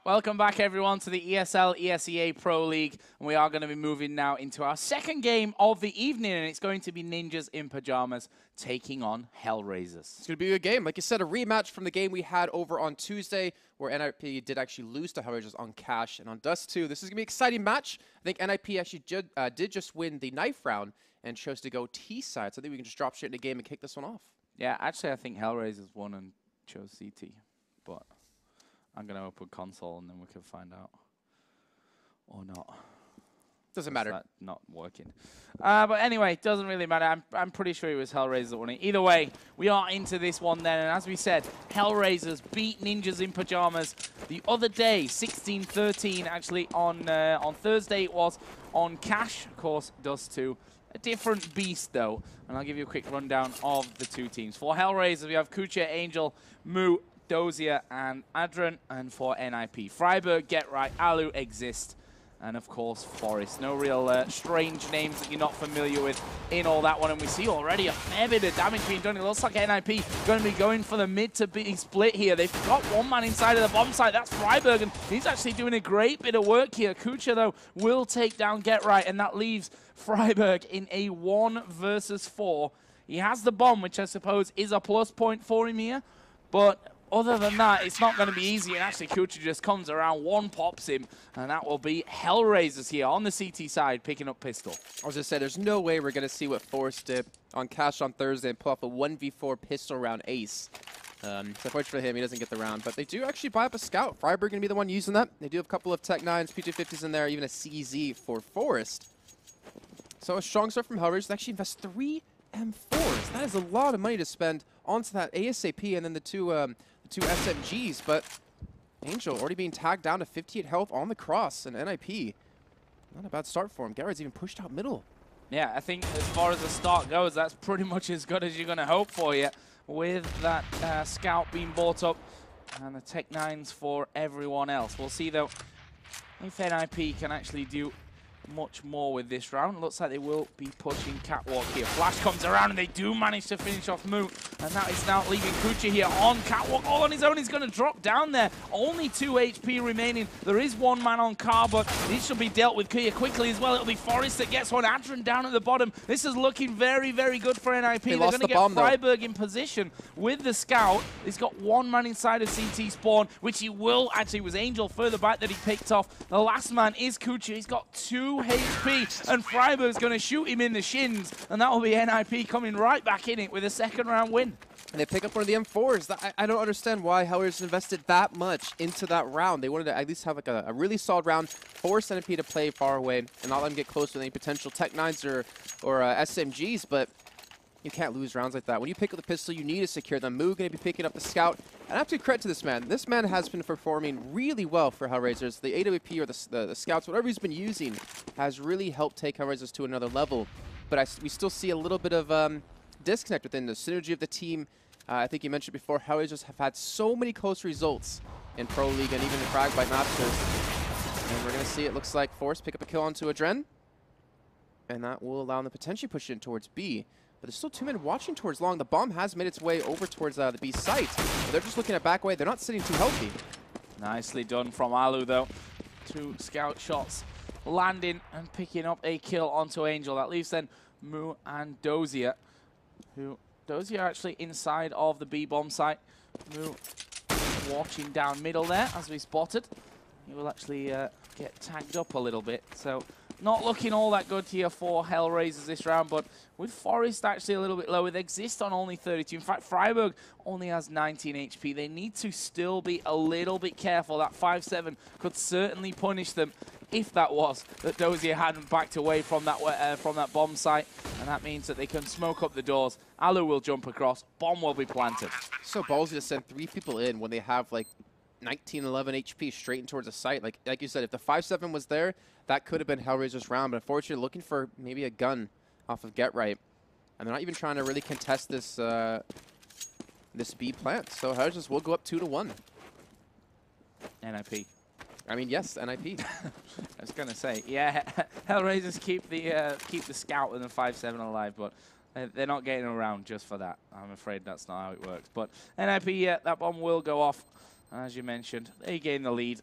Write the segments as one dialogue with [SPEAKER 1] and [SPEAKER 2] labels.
[SPEAKER 1] Welcome back, everyone, to the ESL ESEA Pro League. And we are going to be moving now into our second game of the evening, and it's going to be Ninjas in Pajamas taking on HellRaisers.
[SPEAKER 2] It's going to be a good game. Like you said, a rematch from the game we had over on Tuesday, where NiP did actually lose to HellRaisers on Cash and on Dust2. This is going to be an exciting match. I think NiP actually did just win the knife round and chose to go T-side. So I think we can just drop straight in the game and kick this one off.
[SPEAKER 1] Yeah, actually, I think HellRaisers won and chose CT, but I'm going to open console and then we can find out. Or not.
[SPEAKER 2] Doesn't matter.
[SPEAKER 1] That's not working. But anyway, it doesn't really matter. I'm pretty sure it was HellRaisers that won it. Either way, we are into this one then. And as we said, HellRaisers beat Ninjas in Pajamas the other day, 16-13 actually on Thursday it was on Cash. Of course, Dust2. A different beast though. And I'll give you a quick rundown of the two teams. For HellRaisers, we have Kucha, Angel, Mu, Dozier, and Adren. And for NiP, Freiburg, Get Right, Alu, Exist, and of course Forest. No real strange names that you're not familiar with in all that one. And we see already a fair bit of damage being done. It looks like NiP going to be going for the mid to be split here. They've got one man inside of the bomb site. That's Freiburg, and he's actually doing a great bit of work here. Kucha, though, will take down Get Right, and that leaves Freiburg in a 1 versus 4. He has the bomb, which I suppose is a plus point for him here, but other than that, it's not going to be easy, and actually Kucha just comes around, one pops him, and that will be HellRaisers here on the CT side, picking up pistol.
[SPEAKER 2] I was going to say, there's no way we're going to see what Forrest did on Cash on Thursday and pull off a 1v4 pistol round ace. So unfortunately for him, he doesn't get the round, but they do actually buy up a scout. Freiburg going to be the one using that. They do have a couple of Tech 9s, P250s in there, even a CZ for Forrest. So a strong start from HellRaisers. They actually invest 3 M4s. That is a lot of money to spend onto that ASAP and then the two SMGs, but Angel already being tagged down to 58 health on the cross, and NiP, not a bad start for him. Garrett's even pushed out middle.
[SPEAKER 1] Yeah, I think as far as the start goes, that's pretty much as good as you're going to hope for you, with that scout being bought up and the Tech 9s for everyone else. We'll see, though, if NiP can actually do much more with this round. Looks like they will be pushing Catwalk here. Flash comes around and they do manage to finish off Moot, and that is now leaving Kucha here on Catwalk all on his own. He's going to drop down there. Only 2 HP remaining. There is one man on car, but this should be dealt with here quickly as well. It'll be Forrest that gets one. Adren down at the bottom. This is looking very, very good for NiP. They're going to get Freiburg in position with the scout. He's got one man inside of CT spawn, which he will actually, was Angel further back that he picked off. The last man is Kucha. He's got 2 HP, and Freiburg's going to shoot him in the shins, and that will be NiP coming right back in it with a second round win.
[SPEAKER 2] And they pick up one of the M4s. I don't understand why HellRaisers invested that much into that round. They wanted to at least have like a really solid round, force NiP to play far away, and not let them get close with any potential Tech 9s or SMGs, but you can't lose rounds like that. When you pick up the pistol, you need to secure them. Moo going to be picking up the scout. And I have to credit to this man. This man has been performing really well for HellRaisers. The AWP or the scouts, whatever he's been using, has really helped take HellRaisers to another level. But we still see a little bit of disconnect within the synergy of the team. I think you mentioned before, HellRaisers have had so many close results in Pro League and even in Fragmite Masters. And we're going to see, it looks like Force pick up a kill onto Adren. And that will allow them to potentially push in towards B. But there's still 2 men watching towards long. The bomb has made its way over towards the B site. But they're just looking at back way. They're not sitting too healthy. Nicely done from Alu, though. 2 scout shots landing and picking up a kill onto Angel. That leaves then Mu and Dozier, who Dozier actually inside of the B bomb site. Mu watching down middle there, as we spotted. He will actually get tagged up a little bit. So not looking all that good here for HellRaisers this round, but with Forest actually a little bit low, with Exist on only 32. In fact, Freiburg only has 19 HP. They need to still be a little bit careful. That 5-7 could certainly punish them if that was that Dozier hadn't backed away from that bomb site, and that means that they can smoke up the doors. Alu will jump across. Bomb will be planted. So ballsy to send 3 people in when they have like 19, 11 HP straight in towards the site. Like you said, if the 5-7 was there, that could have been HellRaisers' round. But unfortunately, looking for maybe a gun off of Get Right. And they're not even trying to really contest this this B plant. So HellRaisers will go up 2-1.
[SPEAKER 1] NiP.
[SPEAKER 2] I mean, yes, NiP.
[SPEAKER 1] I was going to say, yeah, HellRaisers keep the scout and the 5-7 alive, but they're not getting around just for that. I'm afraid that's not how it works. But NiP, yeah, that bomb will go off. As you mentioned, they gain the lead.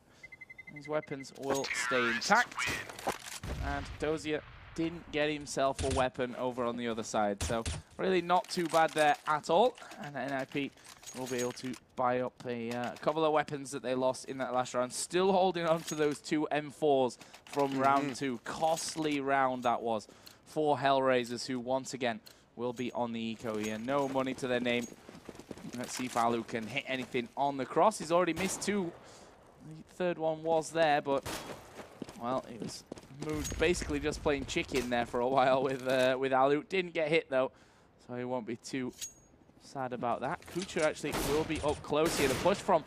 [SPEAKER 1] His weapons will stay intact. And Dozier didn't get himself a weapon over on the other side. So really not too bad there at all. And NiP will be able to buy up a couple of weapons that they lost in that last round. Still holding on to those 2 M4s from round 2. Costly round that was for HellRaisers, who once again will be on the eco here. No money to their name. Let's see if Alu can hit anything on the cross. He's already missed 2. The third one was there, but, well, it was moved basically just playing chicken there for a while with Alu. Didn't get hit, though, so he won't be too sad about that. Kucha actually will be up close here. The push from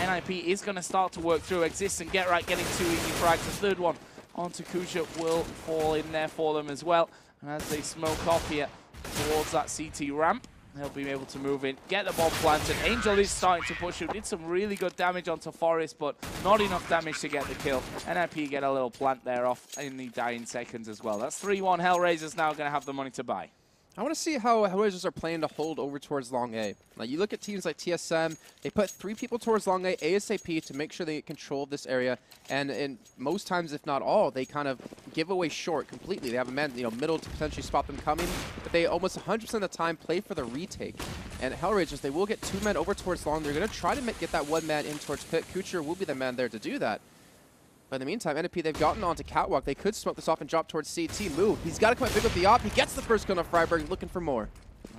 [SPEAKER 1] NiP is going to start to work through. Exists and Get Right getting 2 easy frags. The third one onto Kucha will fall in there for them as well. And as they smoke off here towards that CT ramp, they'll be able to move in, get the bomb planted. Angel is starting to push him. Did some really good damage onto Forest, but not enough damage to get the kill. NiP get a little plant there off in the dying seconds as well. That's 3-1. HellRaisers now going to have the money to buy.
[SPEAKER 2] I want to see how HellRaisers are planning to hold over towards Long A. Like, you look at teams like TSM, they put 3 people towards Long A ASAP to make sure they get control of this area. And in most times, if not all, they kind of give away short completely. They have a man, middle to potentially spot them coming, but they almost 100% of the time play for the retake. And HellRaisers, they will get 2 men over towards Long. They're going to try to get that 1 man in towards Pit. Kucher will be the man there to do that. But in the meantime, NiP, they've gotten onto Catwalk. They could smoke this off and drop towards CT. Move. He's got to come out big with the op. He gets the first kill on Freiburg, looking for more.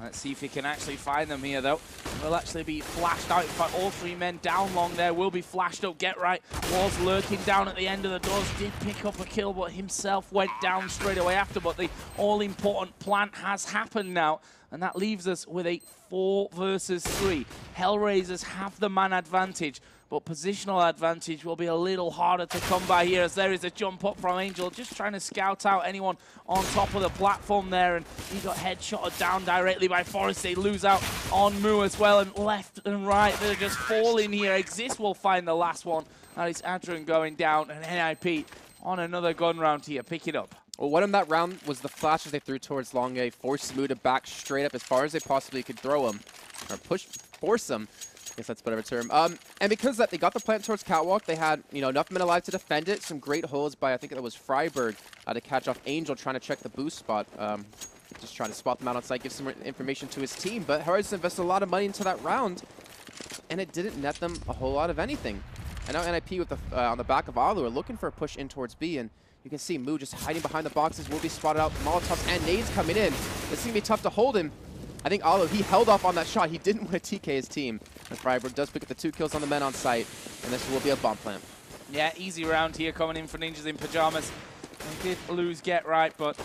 [SPEAKER 1] Let's see if he can actually find them here, though. Will actually be flashed out. In fact, all 3 men down long there will be flashed up. Get Right was lurking down at the end of the doors. Did pick up a kill, but himself went down straight away after. But the all-important plant has happened now. And that leaves us with a 4 versus 3. HellRaisers have the man advantage, but positional advantage will be a little harder to come by here, as there is a jump up from Angel, just trying to scout out anyone on top of the platform there, and he got headshotted down directly by Forest. They lose out on Moo as well, and left and right, they're just falling here. Exist will find the last one. That is Adrian going down, and NiP on another gun round here. Pick it up.
[SPEAKER 2] Well, one in that round was the flashes they threw towards Long A, forced Moo to back straight up as far as they possibly could throw him, or force him. I guess that's whatever term. And because that they got the plant towards Catwalk, they had enough men alive to defend it. Some great holds by, I think that was Freiburg, to catch off Angel trying to check the boost spot. Just trying to spot them out on site, give some information to his team. But HellRaisers invested a lot of money into that round, and it didn't net them a whole lot of anything. And now NiP with the on the back of Alu are looking for a push in towards B, and you can see Moo just hiding behind the boxes, will be spotted out. Molotovs and nades coming in. It's going to be tough to hold him. I think Alu, he held off on that shot. He didn't want to TK his team. And Freiburg does pick up the 2 kills on the men on site, and this will be a bomb plant.
[SPEAKER 1] Yeah, easy round here coming in for Ninjas in Pajamas. They did lose Get Right, but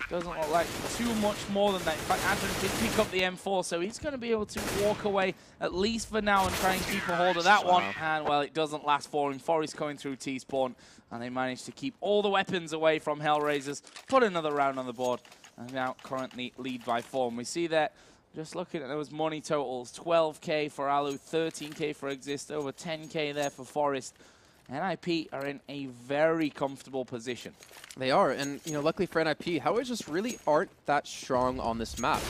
[SPEAKER 1] doesn't look like too much more than that. In fact, Adrian did pick up the M4, so he's going to be able to walk away, at least for now, and try and keep a hold of that one. And, well, it doesn't last for him. Forest coming through T-spawn, and they managed to keep all the weapons away from HellRaisers, put another round on the board, and now currently lead by 4. And we see that, just looking at those money totals, 12K for Alu, 13K for Exist, over 10K there for Forest. NiP are in a very comfortable position.
[SPEAKER 2] They are, and luckily for NiP, HellRaisers really aren't that strong on this map.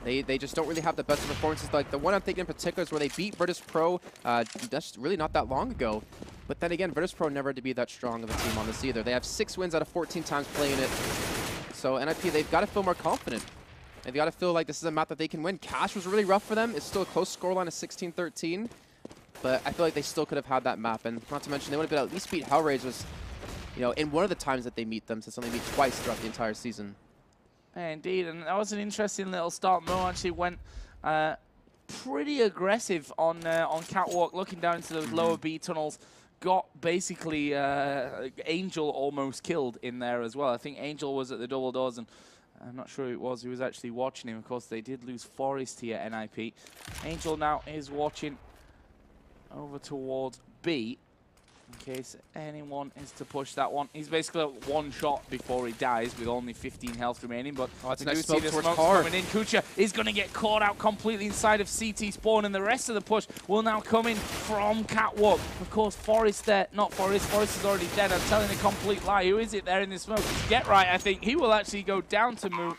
[SPEAKER 2] They just don't really have the best performances. Like the one I'm thinking in particular is where they beat Virtus Pro. That's really not that long ago. But then again, Virtus Pro never had to be that strong of a team on this either. They have 6 wins out of 14 times playing it. So NiP, they've got to feel more confident. They've got to feel like this is a map that they can win. Cash was really rough for them. It's still a close scoreline of 16-13. But I feel like they still could have had that map. And not to mention, they would have been at least beat HellRaisers, in one of the times that they meet them, since only meet twice throughout the entire season.
[SPEAKER 1] Yeah, indeed, and that was an interesting little start. Mo actually went pretty aggressive on Catwalk, looking down into those lower B tunnels. Got basically Angel almost killed in there as well. I think Angel was at the double doors, and I'm not sure who it was who was actually watching him. Of course, they did lose Forest here at NiP. Angel now is watching over towards B, in case anyone is to push that one. He's basically at 1 shot before he dies with only 15 health remaining, but
[SPEAKER 2] it's a
[SPEAKER 1] we do
[SPEAKER 2] nice
[SPEAKER 1] see the
[SPEAKER 2] smoke
[SPEAKER 1] smoke coming in. Kucha is going to get caught out completely inside of CT spawn, and the rest of the push will now come in from Catwalk. Of course, Forest there, not Forest. Forest is already dead. I'm telling a complete lie. Who is it there in the smoke? It's Get Right, I think. He will actually go down to Moo.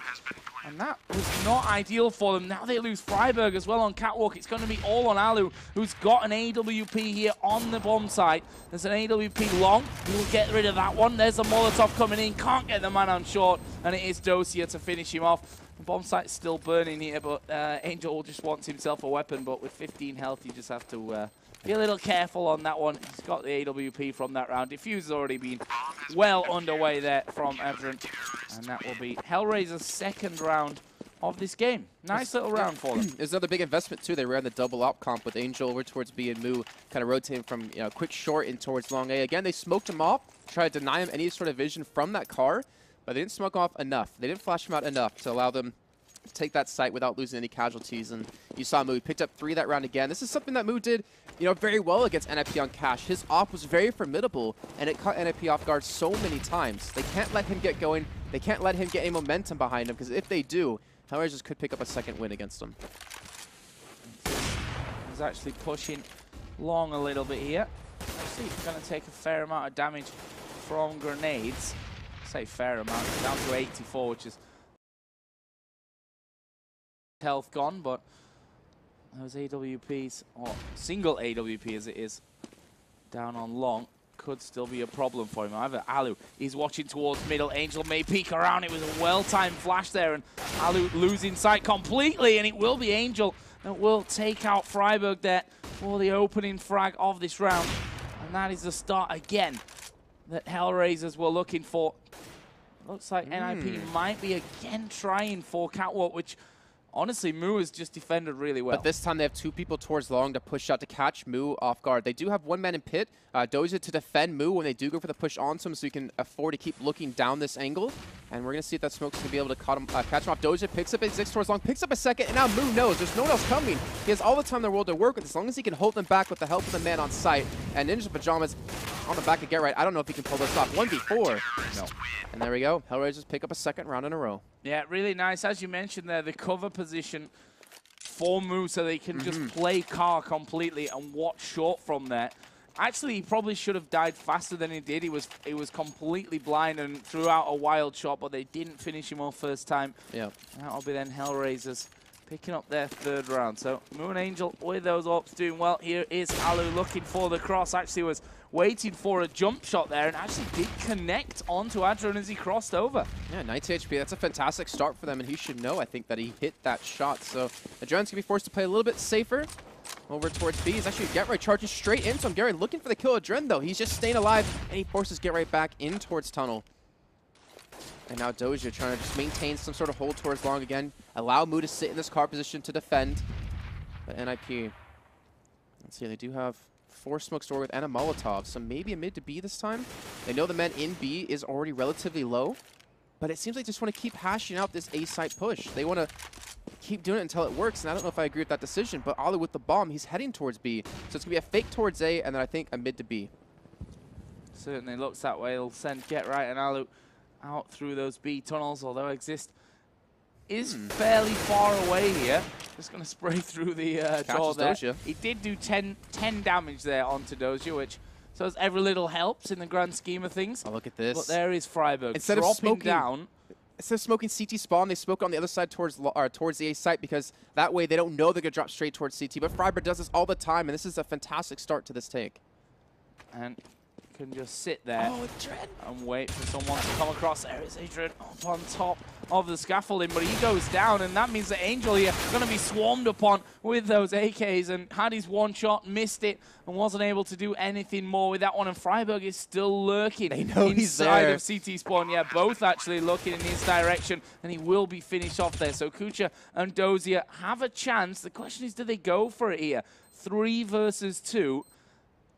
[SPEAKER 1] And that was not ideal for them. Now they lose Freiburg as well on Catwalk. It's going to be all on Alu, who's got an AWP here on the bomb site. There's an AWP long. He will get rid of that one. There's a Molotov coming in. Can't get the man on short. And it is Dosia to finish him off. The bomb site's still burning here, but Angel just wants himself a weapon. But with 15 health, you just have to be a little careful on that one. He's got the AWP from that round. Diffuse has already been well underway there from Adrian. And that will be HellRaisers' second round of this game. Nice little round for them.
[SPEAKER 2] There's another big investment, too. They ran the double op comp with Angel over towards B and Moo, kind of rotating from quick short in towards long A. Again, they smoked him off, tried to deny him any sort of vision from that car, but they didn't smoke off enough. They didn't flash him out enough to allow them to take that site without losing any casualties. And you saw Moo picked up 3 that round again. This is something that Moo did very well against NiP on Cash. His op was very formidable, and it caught NiP off guard so many times. They can't let him get going. They can't let him get any momentum behind him, because if they do, HellRaisers could pick up a second win against them.
[SPEAKER 1] He's actually pushing long a little bit here. Actually, he's going to take a fair amount of damage from grenades. I say fair amount, down to 84, which is health gone, but those AWPs, or single AWP as it is, down on long, could still be a problem for him. However, Alu is watching towards middle. Angel may peek around. It was a well-timed flash there, and Alu losing sight completely, and it will be Angel that will take out Freiburg there for the opening frag of this round. And that is the start again that HellRaisers were looking for. Looks like NiP might be again trying for Catwalk, which honestly, Moo has just defended really well.
[SPEAKER 2] But this time they have 2 people towards long to push out to catch Moo off guard. They do have 1 man in pit, Doja to defend Moo when they do go for the push onto him, so you can afford to keep looking down this angle. And we're going to see if that smoke's going to be able to catch him off. Doja picks up a 6 towards long, picks up a second, and now Moo knows there's no one else coming. He has all the time in the world to work with, as long as he can hold them back with the help of the man on site. And Ninja Pajamas on the back of Get Right. I don't know if he can pull this off. 1v4. No. And there we go. HellRaisers pick up a second round in a row.
[SPEAKER 1] Yeah, really nice. As you mentioned there, the cover position for Moo, so they can just play car completely and watch short from there. Actually, he probably should have died faster than he did. He was completely blind and threw out a wild shot, but they didn't finish him off first time. Yeah. That'll be then HellRaisers picking up their 3rd round. So Moon Angel with those ops doing well. Here is Alu looking for the cross. Actually was waiting for a jump shot there and actually did connect onto Adrian as he crossed over. Yeah, 90 HP. That's a fantastic start for them, and he should know, I think, that he hit that shot. So Adrian's going to be forced to play a little bit safer. Over towards B. He's actually Get Right charging straight into him. Get Right looking for the kill. Adren, though, he's just staying alive, and he forces Get Right back in towards tunnel. And now Doja trying to just maintain some sort of hold towards long again. Allow Moo to sit in this car position to defend. But NiP, let's see, they do have 4 smoke store with and a Molotov, so maybe a mid to B this time. They know the man in B is already relatively low, but it seems like they just want to keep hashing out this A site push. They want to keep doing it until it works, and I don't know if I agree with that decision, but Alu with the bomb, he's heading towards B. So it's going to be a fake towards A, and then I think a mid to B. Certainly looks that way. It'll send Get Right and Alu out through those B tunnels, although Exist is fairly far away here. Just going to spray through the door there. Doja. He did do 10 damage there onto Doja, which so every little helps in the grand scheme of things. Oh, look at this. But there is Freiburg instead dropping of smoking down. Instead of smoking CT spawn, they smoke on the other side towards the A site, because that way they don't know they're going to drop straight towards CT. But Freiburg does this all the time, and this is a fantastic start to this take. And can just sit there and wait for someone to come across. There is Adrian up on top of the scaffolding, but he goes down, and that means that Angel here is going to be swarmed upon with those AKs, and had his one shot, missed it, and wasn't able to do anything more with that one. And Freiburg is still lurking inside of CT spawn. Yeah, both actually looking in his direction, and he will be finished off there. So Kucha and Dozier have a chance. The question is, do they go for it here? 3 versus 2.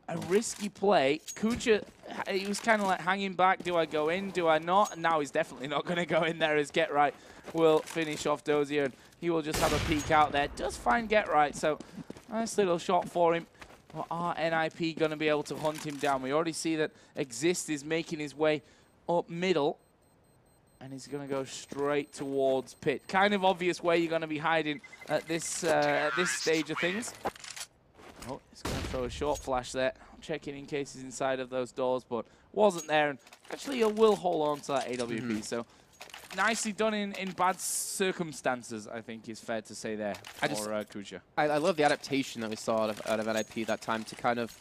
[SPEAKER 1] A risky play. Kucha, he was kind of like hanging back. Do I go in? Do I not? And now he's definitely not going to go in there, as Get Right will finish off Dozier, and he will just have a peek out there. Does find Get Right, so nice little shot for him. But are NiP going to be able to hunt him down? We already see that Exist is making his way up middle, and he's going to go straight towards pit. Kind of obvious where you're going to be hiding at this stage of things. Oh, he's going to throw a short flash there. I'm checking in case he's inside of those doors, but wasn't there. And actually, he will hold on to that AWP. So nicely done in bad circumstances, I think is fair to say there for Kucha.
[SPEAKER 2] I love the adaptation that we saw out of NiP that time to kind of,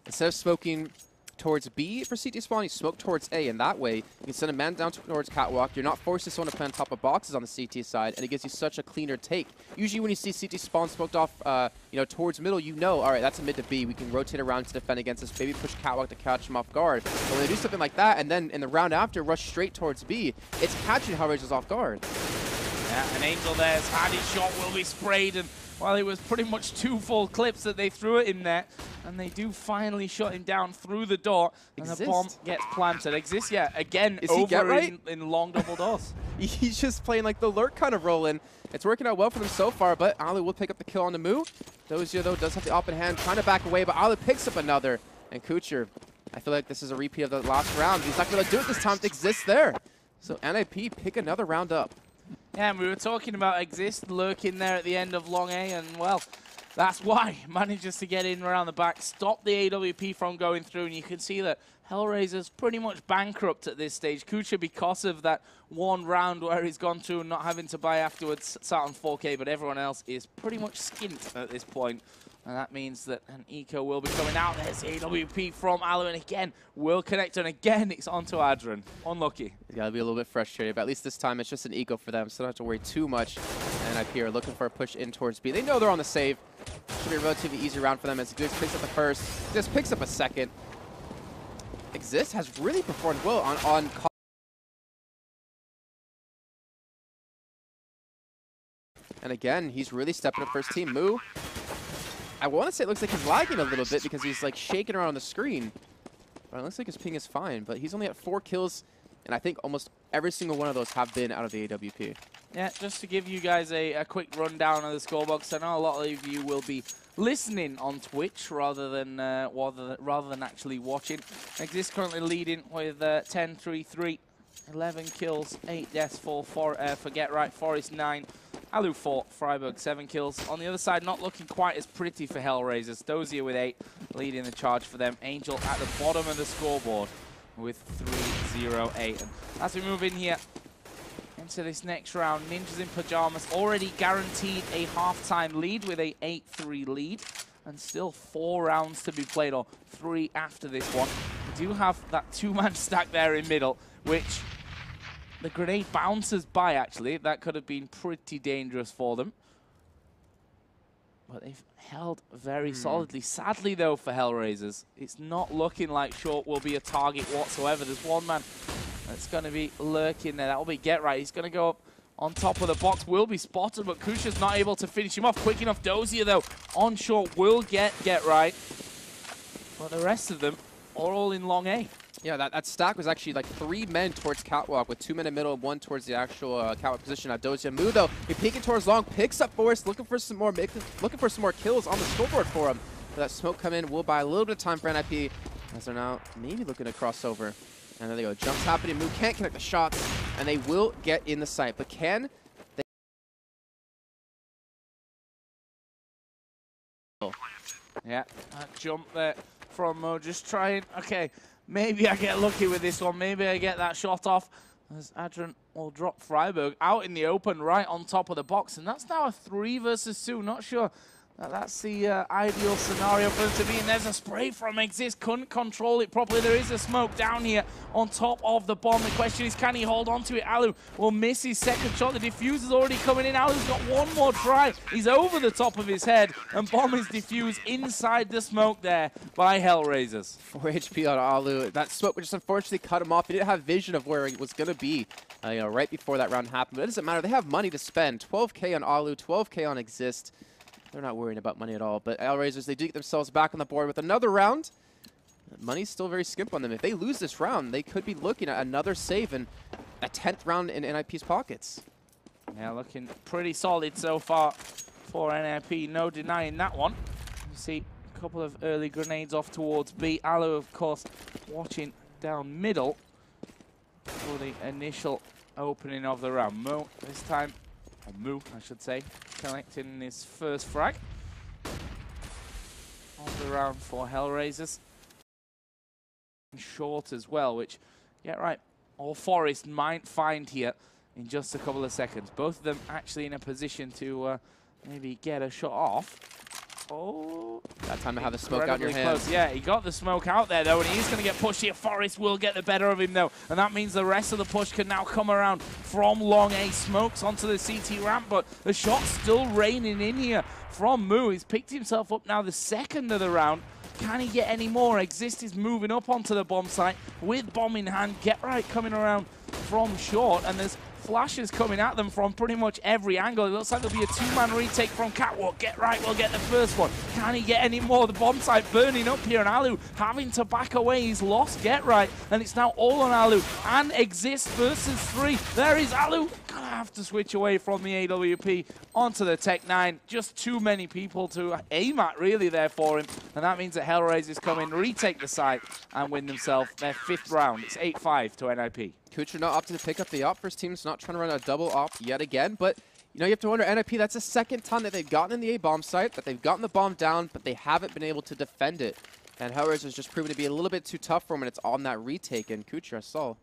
[SPEAKER 2] instead of smoking towards B for CT spawn, you smoke towards A, and that way you can send a man down towards Catwalk. You're not forced to someone to play on top of boxes on the CT side, and it gives you such a cleaner take. Usually when you see CT spawn smoked off towards middle, you know, all right, that's a mid to B. We can rotate around to defend against this, maybe push Catwalk to catch him off guard. But when they do something like that, and then in the round after rush straight towards B, it's catching HellRaisers off guard.
[SPEAKER 1] Yeah, an Angel there's had his shot, will be sprayed, and well, it was pretty much 2 full clips that they threw it in there, and they do finally shut him down through the door, and the bomb gets planted. Exists, yeah, again, over in long double doors.
[SPEAKER 2] He's just playing like the lurk kind of role, and it's working out well for them so far, but Alu will pick up the kill on the move. Dozia, though, does have the open hand, trying to back away, but Alu picks up another, and Kucher, I feel like this is a repeat of the last round. He's not going to do it this time. It exists there. So NiP pick another round up.
[SPEAKER 1] Yeah, and we were talking about Exist lurking there at the end of Long A, and well, that's why manages to get in around the back, stop the AWP from going through, and you can see that HellRaisers pretty much bankrupt at this stage. Kucha, because of that one round where he's gone through and not having to buy afterwards, sat on 4K, but everyone else is pretty much skint at this point. And that means that an eco will be coming out. There's AWP from Alu, and again, will connect, and again, it's onto Adren. Unlucky.
[SPEAKER 2] He's got to be a little bit frustrated, but at least this time it's just an eco for them, so don't have to worry too much. And NiP are looking for a push in towards B. They know they're on the save. Should be a relatively easy round for them as Exist picks up the first, just picks up a second. Exist has really performed well on and again, he's really stepping up first team. Moo, I want to say it looks like he's lagging a little bit because he's like shaking around on the screen. But it looks like his ping is fine, but he's only at 4 kills, and I think almost every single one of those have been out of the AWP.
[SPEAKER 1] Yeah, just to give you guys a quick rundown of the scorebox, I know a lot of you will be listening on Twitch rather than actually watching. Exist currently leading with 10-3-3, 11 kills, 8 deaths for Get Right, Forest 9. Alu 4, Freiburg 7 kills. On the other side, not looking quite as pretty for HellRaisers. Dozia with 8, leading the charge for them. Angel at the bottom of the scoreboard with 3-0-8. And as we move in here into this next round, Ninjas in Pajamas already guaranteed a halftime lead with a 8-3 lead. And still 4 rounds to be played, or 3 after this one. We do have that 2-man stack there in middle, which the grenade bounces by, actually. That could have been pretty dangerous for them. But they've held very solidly. Sadly, though, for HellRaisers, it's not looking like Short will be a target whatsoever. There's one man that's going to be lurking there. That will be Get Right. He's going to go up on top of the box. Will be spotted, but Kusha's not able to finish him off quick enough. Dozia, though, on Short will get Right. But the rest of them are all in Long A.
[SPEAKER 2] Yeah, that stack was actually like 3 men towards Catwalk with 2 men in the middle, 1 towards the actual Catwalk position. Now Dozia Mu, though, he peeking towards long, picks up Forrest, looking for some more kills on the scoreboard for him. But that smoke come in will buy a little bit of time for NiP as they're now maybe looking to cross over. And there they go, jumps happening. Mu can't connect the shots, and they will get in the sight. But can they?
[SPEAKER 1] Yeah, that jump there from Mo, just trying. Okay. Maybe I get lucky with this one. Maybe I get that shot off as Adren will drop Freiburg out in the open right on top of the box. And that's now a 3 versus 2. Not sure that's the ideal scenario for them to be. And there's a spray from Exist. Couldn't control it properly. There is a smoke down here on top of the bomb. The question is, can he hold on to it? Alu will miss his second shot. The diffuser's already coming in. Alu's got one more try. He's over the top of his head. And bomb is diffused inside the smoke there by HellRaisers.
[SPEAKER 2] 4 HP on Alu. That smoke just unfortunately cut him off. He didn't have vision of where he was going to be right before that round happened. But it doesn't matter. They have money to spend. 12K on Alu, 12K on Exist. They're not worrying about money at all. But HellRaisers, they do get themselves back on the board with another round. Money's still very skimp on them. If they lose this round, they could be looking at another save and a 10th round in NiP's pockets.
[SPEAKER 1] Yeah, looking pretty solid so far for NiP. No denying that one. You see a couple of early grenades off towards B. Alu, of course, watching down middle for the initial opening of the round. Mo this time, or Mu, I should say, collecting his first frag of the round for HellRaisers. Short as well, which, yeah, right, all Forest might find here. in just a couple of seconds. Both of them actually in a position to maybe get a shot off. Oh,
[SPEAKER 2] that time to have the smoke out in your hands.
[SPEAKER 1] Yeah, he got the smoke out there, though, and he's going to get pushed here. Forest will get the better of him, though, and that means the rest of the push can now come around from Long A. Smokes onto the CT ramp, but the shot's still raining in here from Moo. He's picked himself up now the second of the round. Can he get any more? Exist is moving up onto the bomb site with bomb in hand. Get Right coming around from short, and there's flashes coming at them from pretty much every angle. It looks like there'll be a two-man retake from Catwalk. Get Right will get the first one. Can he get any more? The bomb site burning up here, and Alu having to back away. He's lost Get Right, and it's now all on Alu. And Exist versus 3. There is Alu. Gonna have to switch away from the AWP onto the Tech 9. Just too many people to aim at, really, there for him. And that means that HellRaisers come in, retake the site, and win themselves their 5th round. It's 8-5 to NiP.
[SPEAKER 2] Kucher not opting to pick up the op. First team's not trying to run a double op yet again, but you know, you have to wonder, NiP, that's the second time that they've gotten in the A bomb site, that they've gotten the bomb down, but they haven't been able to defend it. And HellRaisers has just proven to be a little bit too tough for him, and it's on that retake. And Kucher, I saw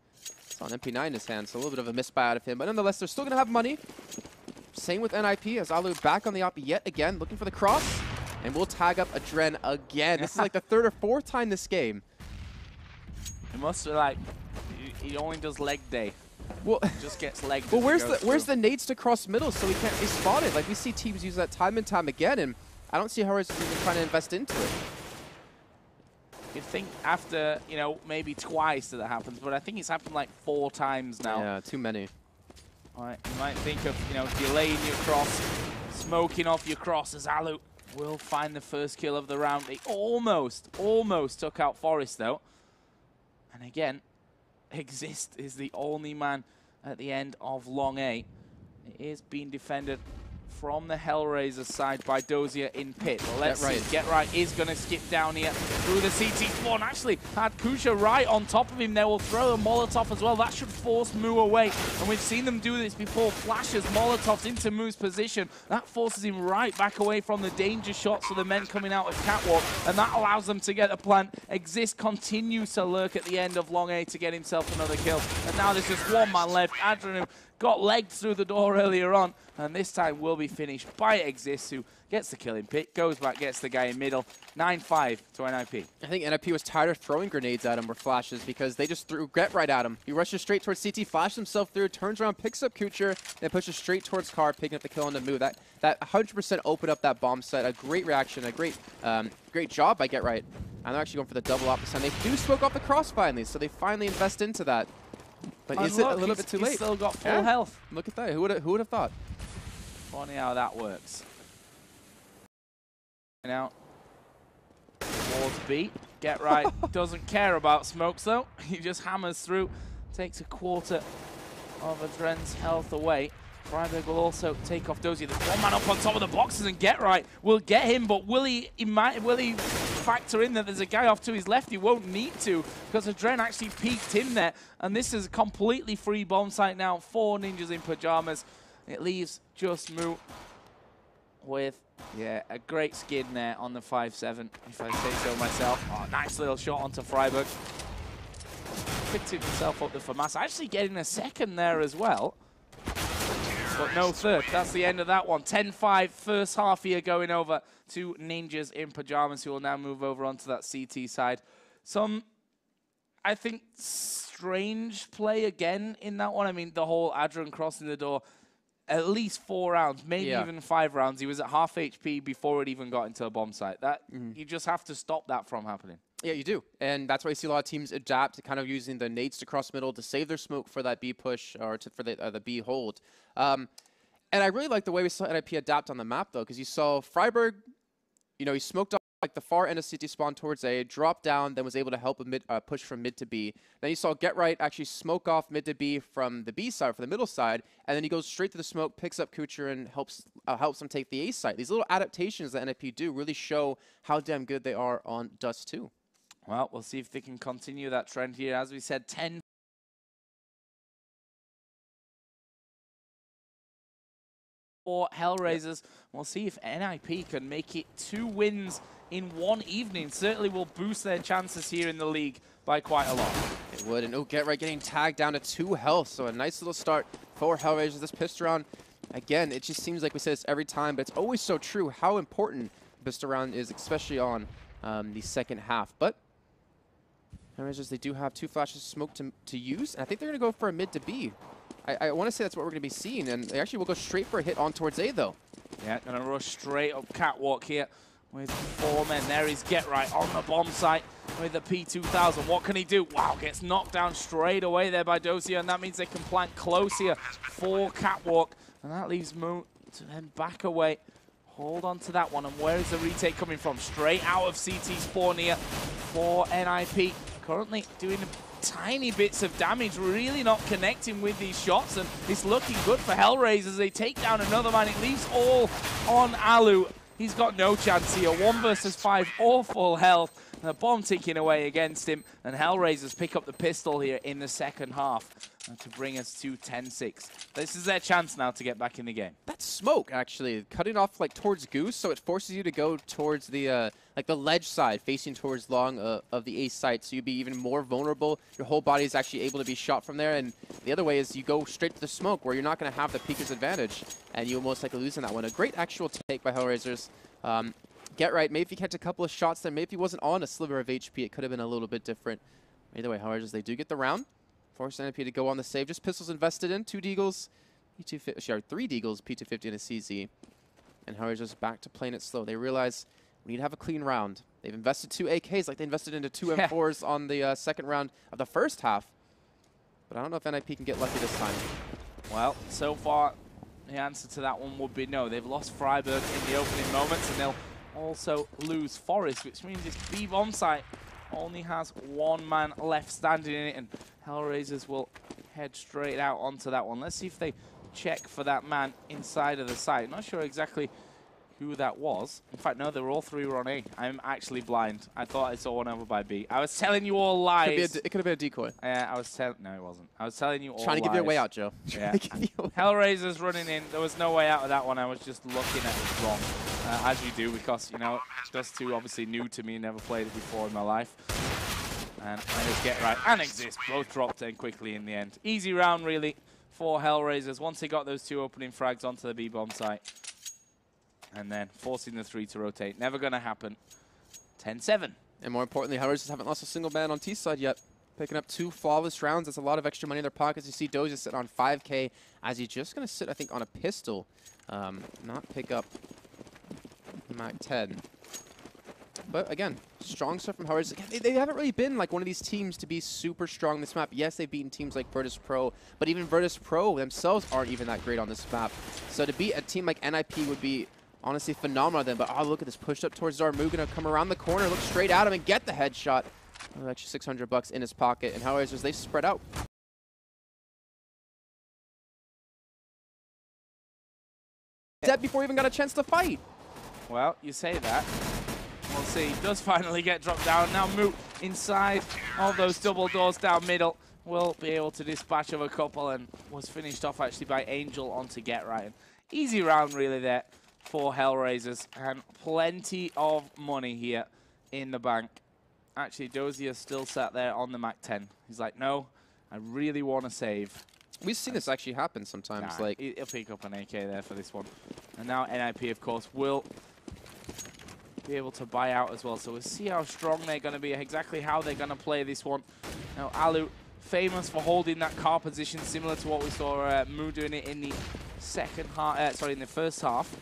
[SPEAKER 2] it's on MP9 in his hand, so a little bit of a misbuy out of him. But nonetheless, they're still going to have money. Same with NiP, as Alu back on the op yet again, looking for the cross. And we'll tag up Adren again. This is like the 3rd or 4th time this game.
[SPEAKER 1] It must be like, he only does leg day.
[SPEAKER 2] Well,
[SPEAKER 1] just gets legged.
[SPEAKER 2] Well, where's the nades to cross middle so he can't be spotted? Like, we see teams use that time and time again, and I don't see HellRaisers even trying to invest into it.
[SPEAKER 1] You'd think after, you know, maybe twice that happens, but I think it's happened like 4 times now.
[SPEAKER 2] Yeah, too many.
[SPEAKER 1] All right, you might think of, you know, delaying your cross, smoking off your cross, as Alu will find the first kill of the round. They almost took out Forest, though. And again, Exist is the only man at the end of Long A. It is being defended from the HellRaisers side by Dozier in pit. Well, let's see. Get Right is going to skip down here through the CT spawn. Actually, had Kucher right on top of him there. Will throw a Molotov as well. That should force Moo away. And we've seen them do this before. Flashes Molotovs into Moo's position. That forces him right back away from the danger shots of the men coming out of Catwalk. And that allows them to get the plant. Exist continues to lurk at the end of Long A to get himself another kill. And now there's just one man left. Adrenaline got legged through the door earlier on, and this time will be finished by Exist, who gets the kill in pit, goes back, gets the guy in middle. 9-5 to NiP. I
[SPEAKER 2] think NiP was tired of throwing grenades at him or flashes because they just threw Get Right at him. He rushes straight towards CT, flashes himself through, turns around, picks up Kucher, and pushes straight towards Car, picking up the kill on the move. That 100% opened up that bomb set. A great reaction, a great job by Get Right. And they're actually going for the double op this time. They do smoke off the cross finally, so they finally invest into that. But is it a little bit too late?
[SPEAKER 1] He's still got full health.
[SPEAKER 2] Look at that. Who would have thought?
[SPEAKER 1] Funny how that works. Now, towards B. Get Right doesn't care about smokes, though. He just hammers through. Takes a quarter of Adren's health away. Freiburg will also take off Dozier. There's one man up on top of the boxes, and Get Right will get him, but will he factor in that there's a guy off to his left? He won't need to, because Adren actually peeked him there, and this is a completely free bomb site now. 4 ninjas in pajamas. It leaves just Moo with, yeah, a great skin there on the 5-7, if I say so myself. Oh, nice little shot onto Freiburg. Picked himself up the FAMAS, actually getting a second there as well. But no third. That's the end of that one. 10-5, first half here going over to Ninjas in Pajamas, who will now move over onto that CT side. Some, I think, strange play again in that one. I mean, the whole Adren crossing the door, at least 4 rounds, maybe even 5 rounds. He was at half HP before it even got into a bomb site. That you just have to stop that from happening.
[SPEAKER 2] Yeah, you do. And that's why you see a lot of teams adapt to kind of using the nades to cross middle to save their smoke for that B push or for the B hold. And I really like the way we saw NiP adapt on the map, though, because you saw Freiburg, you know, he smoked off like the far end of CT spawn towards A, dropped down, then was able to help a push from mid to B. Then you saw Get Right actually smoke off mid to B from the B side, from the middle side, and then he goes straight to the smoke, picks up Kucher, and helps them take the A side. These little adaptations that NiP do really show how damn good they are on Dust2.
[SPEAKER 1] Well, we'll see if they can continue that trend here. As we said, 10 for HellRaisers. We'll see if NiP can make it 2 wins in one evening. Certainly will boost their chances here in the league by by quite a lot.
[SPEAKER 2] It would, and Get Right getting tagged down to 2 health, so a nice little start for HellRaisers. This pistol round, again, it just seems like we say this every time, but it's always so true how important pistol round is, especially on the second half. But HellRaisers, they do have 2 flashes of smoke to use, and I think they're going to go for a mid to B. I want to say that's what we're going to be seeing, and they actually will go straight for a hit on towards A, though.
[SPEAKER 1] Yeah, going to rush straight up catwalk here with 4 men. There is Get Right on the bomb site with the P2000. What can he do? Wow, gets knocked down straight away there by Dosia, and that means they can plant close here for catwalk, and that leaves Moo to then back away. Hold on to that one, and where is the retake coming from? Straight out of CT spawn here for NiP. Currently doing tiny bits of damage, really not connecting with these shots, and it's looking good for HellRaisers. They take down another man. It leaves all on Alu. He's got no chance here. 1 versus 5, awful health. The bomb ticking away against him, and HellRaisers pick up the pistol here in the second half to bring us to 10-6. This is their chance now to get back in the game.
[SPEAKER 2] That's smoke, actually, cutting off like towards Goose, so it forces you to go towards the like the ledge side, facing towards long of the A site, so you'd be even more vulnerable. Your whole body is actually able to be shot from there, and the other way is you go straight to the smoke, where you're not going to have the peeker's advantage, and you'll most likely lose in that one. A great actual take by HellRaisers. Get Right, maybe if he catch a couple of shots there, maybe if he wasn't on a sliver of HP, it could have been a little bit different. Either way, HellRaisers, they do get the round. Force NiP to go on the save. Just pistols invested in, 2 deagles, P250, 3 deagles, P250 and a CZ. And HellRaisers back to playing it slow. They realize we need to have a clean round. They've invested 2 AKs like they invested into 2 M4s on the second round of the first half. But I don't know if NiP can get lucky this time.
[SPEAKER 1] Well, so far, the answer to that one would be no. They've lost Freiburg in the opening moments, and they'll also lose Forest, which means this B bomb site only has 1 man left standing in it, and HellRaisers will head straight out onto that one. Let's see if they check for that man inside of the site. Not sure exactly who that was. In fact, no, they were all 3 were on A. I'm actually blind. I thought I saw one over by B. I was telling you all lies.
[SPEAKER 2] It could have been a decoy.
[SPEAKER 1] I was telling... No, it wasn't. I was telling you all
[SPEAKER 2] Trying to give you a way out, Joe.
[SPEAKER 1] Yeah. HellRaisers running in. There was no way out of that one. I was just looking at it wrong. As you do, because, you know, Dust2 obviously new to me. Never played it before in my life. And I just Get Right and Exist. Both dropped in quickly in the end. Easy round, really, for HellRaisers. Once they got those 2 opening frags onto the B-bomb site. And then forcing the 3 to rotate. Never going to happen. 10-7.
[SPEAKER 2] And more importantly, HellRaisers haven't lost a single man on T side yet. Picking up 2 flawless rounds. That's a lot of extra money in their pockets. You see Doja sitting on 5K as he's just going to sit, I think, on a pistol. Not pick up Mac 10. But again, strong stuff from HellRaisers. They haven't really been like one of these teams to be super strong on this map. Yes, they've beaten teams like Virtus Pro, but even Virtus Pro themselves aren't even that great on this map. So to beat a team like NiP would be honestly phenomenal then. But oh, look at this push up towards Zarmu. Gonna come around the corner, look straight at him, and get the headshot. Oh, actually $600 in his pocket. And HellRaisers, they spread out. Dead before he even got a chance to fight.
[SPEAKER 1] Well, you say that. We'll see. He does finally get dropped down. Now Moot inside of those double doors down middle will be able to dispatch of a couple, and was finished off actually by Angel onto Get Right. Easy round really there for HellRaisers, and plenty of money here in the bank. Actually, Dozier still sat there on the Mac 10. He's like, no, I really want to save.
[SPEAKER 2] We've seen this actually happen sometimes.
[SPEAKER 1] Nah,
[SPEAKER 2] like
[SPEAKER 1] he'll pick up an AK there for this one. And now NiP, of course, will be able to buy out as well. So we'll see how strong they're going to be, exactly how they're going to play this one. Now, Alu, famous for holding that car position, similar to what we saw Moo doing it in the second half. In the first half.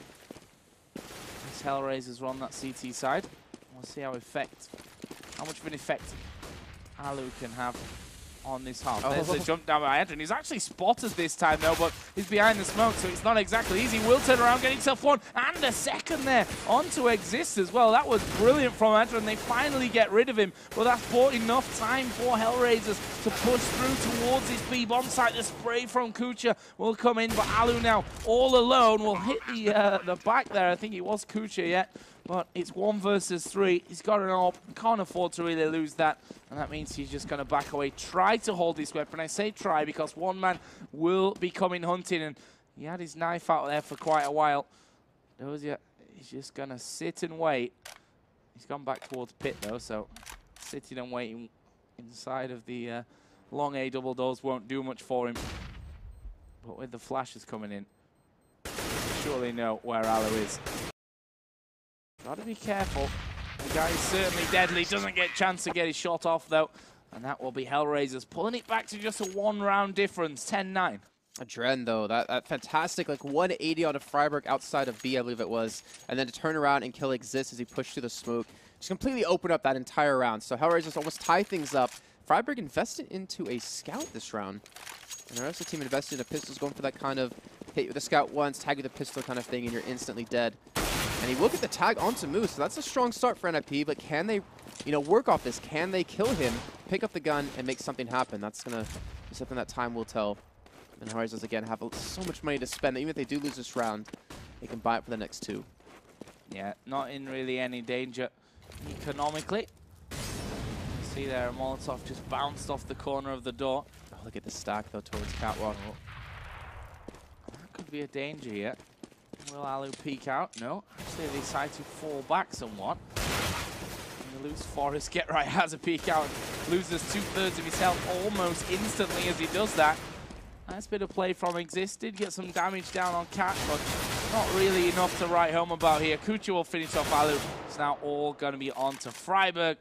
[SPEAKER 1] These HellRaisers are on that CT side. We'll see how much of an effect Alu can have on this half. There's the jump down by Adrian. He's actually spotted this time though, but he's behind the smoke, so it's not exactly easy. Will turn around, get himself 1 and a second there onto Exist as well. That was brilliant from Adrian. They finally get rid of him, but that's bought enough time for HellRaisers to push through towards this B bomb site. The spray from Kucha will come in, but Alu now all alone will hit the back there. I think it was Kucha yet. But it's 1 versus 3. He's got an AWP. Can't afford to really lose that. And that means he's just going to back away. Try to hold this weapon. I say try because 1 man will be coming hunting. And he had his knife out there for quite a while. Dozier is just going to sit and wait. He's gone back towards pit though. So sitting and waiting inside of the long A double doors won't do much for him. But with the flashes coming in, surely know where Alu is. Gotta be careful. The guy is certainly deadly. Doesn't get a chance to get his shot off, though. And that will be HellRaisers pulling it back to just a one-round difference, 10-9.
[SPEAKER 2] Adren, though, that fantastic, like, 180 on a Freiburg outside of B, I believe it was. And then to turn around and kill Exist as he pushed through the smoke. Just completely opened up that entire round. So HellRaisers almost tie things up. Freiburg invested into a scout this round. And the rest of the team invested in a pistols, going for that kind of hit with the scout once, tag with a pistol kind of thing, and you're instantly dead. And he will get the tag onto Moose, so that's a strong start for NiP, but can they, you know, work off this? Can they kill him, pick up the gun, and make something happen? That's going to be something that time will tell. And HellRaisers, again, have so much money to spend that even if they do lose this round, they can buy it for the next two.
[SPEAKER 1] Yeah, not in really any danger economically. You see there, a Molotov just bounced off the corner of the door.
[SPEAKER 2] Oh, look at the stack, though, towards Catwalk.
[SPEAKER 1] Oh. That could be a danger here. Will Alu peek out? No. Actually, they decide to fall back somewhat. And the loose Forest get right has a peek out and loses 2/3 of his health almost instantly as he does that. Nice bit of play from Exist. Did get some damage down on Cat, but not really enough to write home about here. Kucha will finish off Alu. It's now all going to be on to Freiburg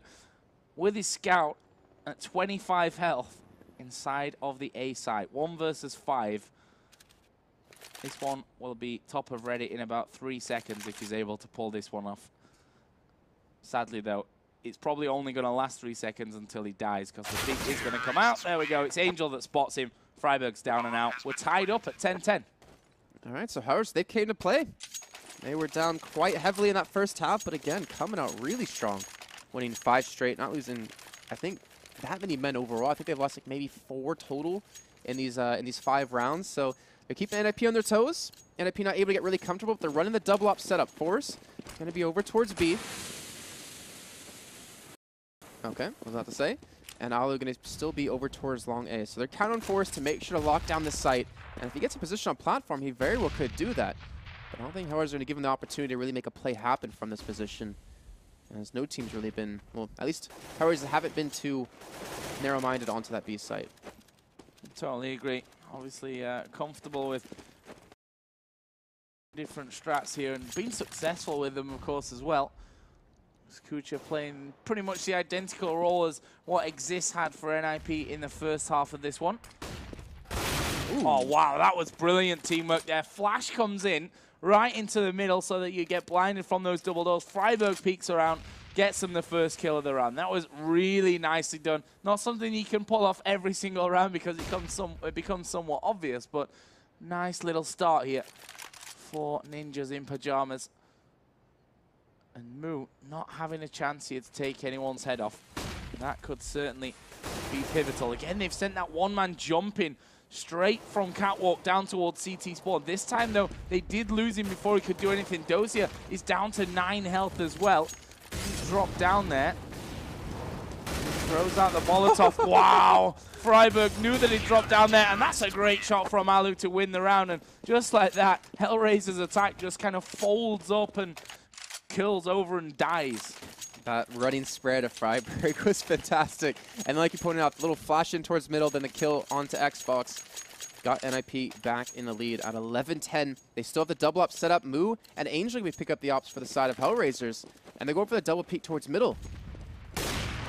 [SPEAKER 1] with his scout at 25 health inside of the A side. 1 versus 5. This one will be top of Reddit in about 3 seconds if he's able to pull this one off. Sadly, though, it's probably only going to last 3 seconds until he dies because the peak is going to come out. There we go. It's Angel that spots him. Freiburg's down and out. We're tied up at 10-10.
[SPEAKER 2] All right, so HellRaisers, they came to play. They were down quite heavily in that first half, but again, coming out really strong. Winning 5 straight, not losing, I think, that many men overall. I think they've lost like maybe 4 total in these 5 rounds. So they're keeping NiP on their toes. NiP not able to get really comfortable, but they're running the double up setup. Force going to be over towards B. Okay, what was that to say? And Alu going to still be over towards long A. So they're counting on Force to make sure to lock down this site. And if he gets a position on platform, he very well could do that. But I don't think HellRaisers are going to give him the opportunity to really make a play happen from this position. As no team's really been, well, at least HellRaisers haven't been too narrow-minded onto that B site.
[SPEAKER 1] Totally agree. Obviously comfortable with different strats here and been successful with them, of course, as well. Kucha playing pretty much the identical role as what Exist had for NiP in the first half of this one. Ooh. Oh, wow, that was brilliant teamwork there. Flash comes in right into the middle so that you get blinded from those double doors. Freiburg peeks around, gets them the first kill of the round. That was really nicely done. Not something you can pull off every single round because it becomes somewhat obvious, but nice little start here for Ninjas in Pajamas. And Moo not having a chance here to take anyone's head off. That could certainly be pivotal. Again, they've sent that one-man jump in straight from Catwalk down towards CT spawn. This time, though, they did lose him before he could do anything. Dosia is down to 9 health as well. He dropped down there. Throws out the Molotov. Wow! Freiburg knew that he dropped down there, and that's a great shot from Alu to win the round. And just like that, HellRaisers' attack just kind of folds up and kills over and dies.
[SPEAKER 2] That running spread of Freiburg was fantastic. And like you pointed out, the little flash in towards middle, then the kill onto Xbox. Got NiP back in the lead at 11-10. They still have the double up set up. Moo and Angel we pick up the ops for the side of HellRaisers. And they're going for the double peek towards middle.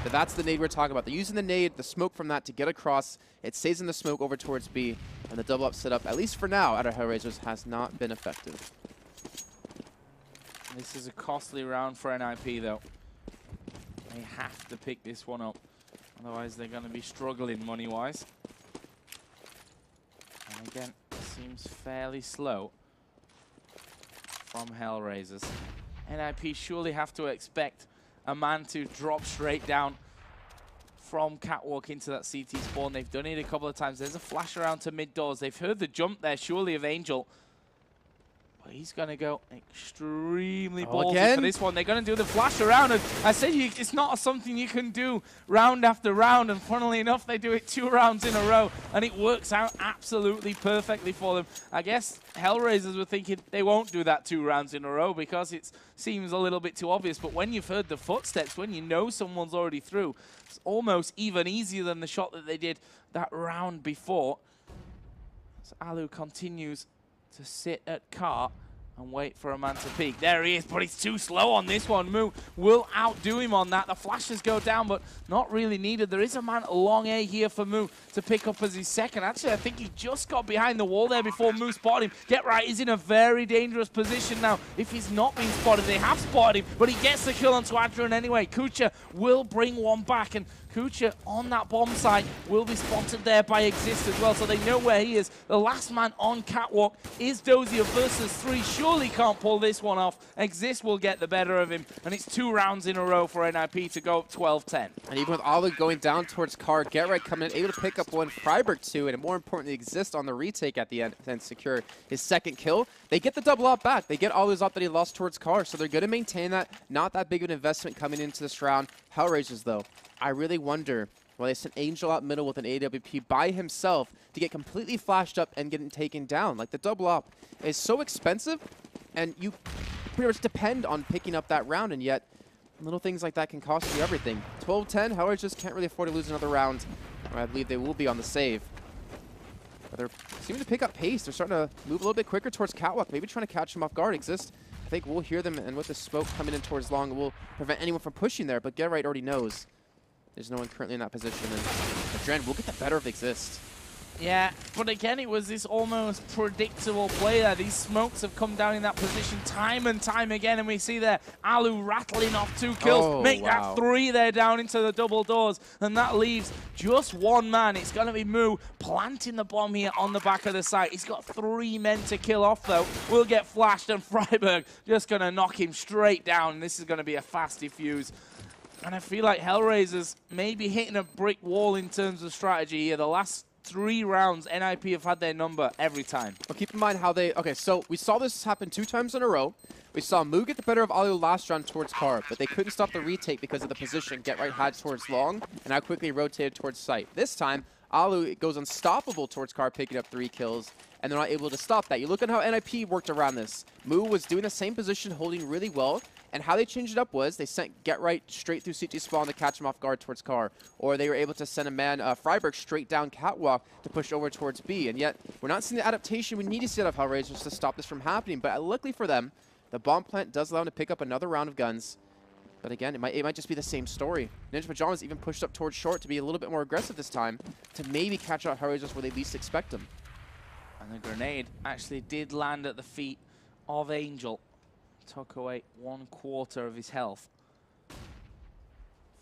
[SPEAKER 2] But that's the nade we're talking about. They're using the nade, the smoke from that to get across. It stays in the smoke over towards B. And the double up set up, at least for now, out of HellRaisers, has not been effective.
[SPEAKER 1] This is a costly round for NiP, though. They have to pick this one up. Otherwise, they're going to be struggling money-wise. And again, it seems fairly slow from HellRaisers. NiP surely have to expect a man to drop straight down from Catwalk into that CT spawn. They've done it a couple of times. There's a flash around to mid doors. They've heard the jump there, surely, of Angel. But he's going to go extremely ballsy for this one. They're going to do the flash around. And I said it's not something you can do round after round. And funnily enough, they do it 2 rounds in a row. And it works out absolutely perfectly for them. I guess HellRaisers were thinking they won't do that 2 rounds in a row because it seems a little bit too obvious. But when you've heard the footsteps, when you know someone's already through, it's almost even easier than the shot that they did that round before. So Alu continues to sit at cart and wait for a man to peek. There he is, but he's too slow on this one. Moo will outdo him on that. The flashes go down, but not really needed. There is a man long A here for Moo to pick up as his second. Actually, I think he just got behind the wall there before Moo spotted him. Get right, he's in a very dangerous position now. If he's not being spotted, they have spotted him, but he gets the kill on Adrian anyway. Kucha will bring one back, and Kucha on that bomb site will be spotted there by Exist as well, so they know where he is. The last man on Catwalk is Dozier versus 3. Surely can't pull this one off. Exist will get the better of him, and it's 2 rounds in a row for NiP to go 12-10.
[SPEAKER 2] And even with Alu going down towards Car, Get Right coming in, able to pick up one, Freiburg 2, and more importantly, Exist on the retake at the end and secure his second kill. They get the double op back. They get Alu's op that he lost towards Car, so they're going to maintain that. Not that big of an investment coming into this round. HellRaisers, though, I really wonder why they sent Angel out middle with an AWP by himself to get completely flashed up and getting taken down. Like, the double op is so expensive, and you pretty much depend on picking up that round, and yet little things like that can cost you everything. 12-10, HellRaisers just can't really afford to lose another round. I believe they will be on the save. But they're seeming to pick up pace. They're starting to move a little bit quicker towards Catwalk, maybe trying to catch them off guard. Exist, I think we'll hear them, and with the smoke coming in towards long, it will prevent anyone from pushing there, but Get Right already knows there's no one currently in that position, and Adren will get the better of Exist.
[SPEAKER 1] Yeah, but again, it was this almost predictable play there. These smokes have come down in that position time and time again, and we see there Alu rattling off 2 kills, make that 3 there down into the double doors, and that leaves just 1 man. It's going to be Moo planting the bomb here on the back of the site. He's got 3 men to kill off, though. Will get flashed, and Freiburg just going to knock him straight down, and this is going to be a fast defuse. And I feel like HellRaisers may be hitting a brick wall in terms of strategy here. The last 3 rounds, NiP have had their number every time.
[SPEAKER 2] Well, keep in mind how they... Okay, so we saw this happen 2 times in a row. We saw Moo get the better of Alu last round towards Car, but they couldn't stop the retake because of the position Get Right had towards long, and how quickly rotated towards site. This time, Alu goes unstoppable towards Car, picking up 3 kills, and they're not able to stop that. You look at how NiP worked around this. Moo was doing the same position, holding really well, and how they changed it up was they sent Get Right straight through CT spawn to catch him off guard towards Car, or they were able to send a man, Freiburg, straight down Catwalk to push over towards B. And yet, we're not seeing the adaptation we need to see out of HellRaisers to stop this from happening. But luckily for them, the bomb plant does allow them to pick up another round of guns. But again, it might just be the same story. Ninja Pajamas even pushed up towards short to be a little bit more aggressive this time, to maybe catch out HellRaisers where they least expect them.
[SPEAKER 1] And the grenade actually did land at the feet of Angel. Took away 1/4 of his health.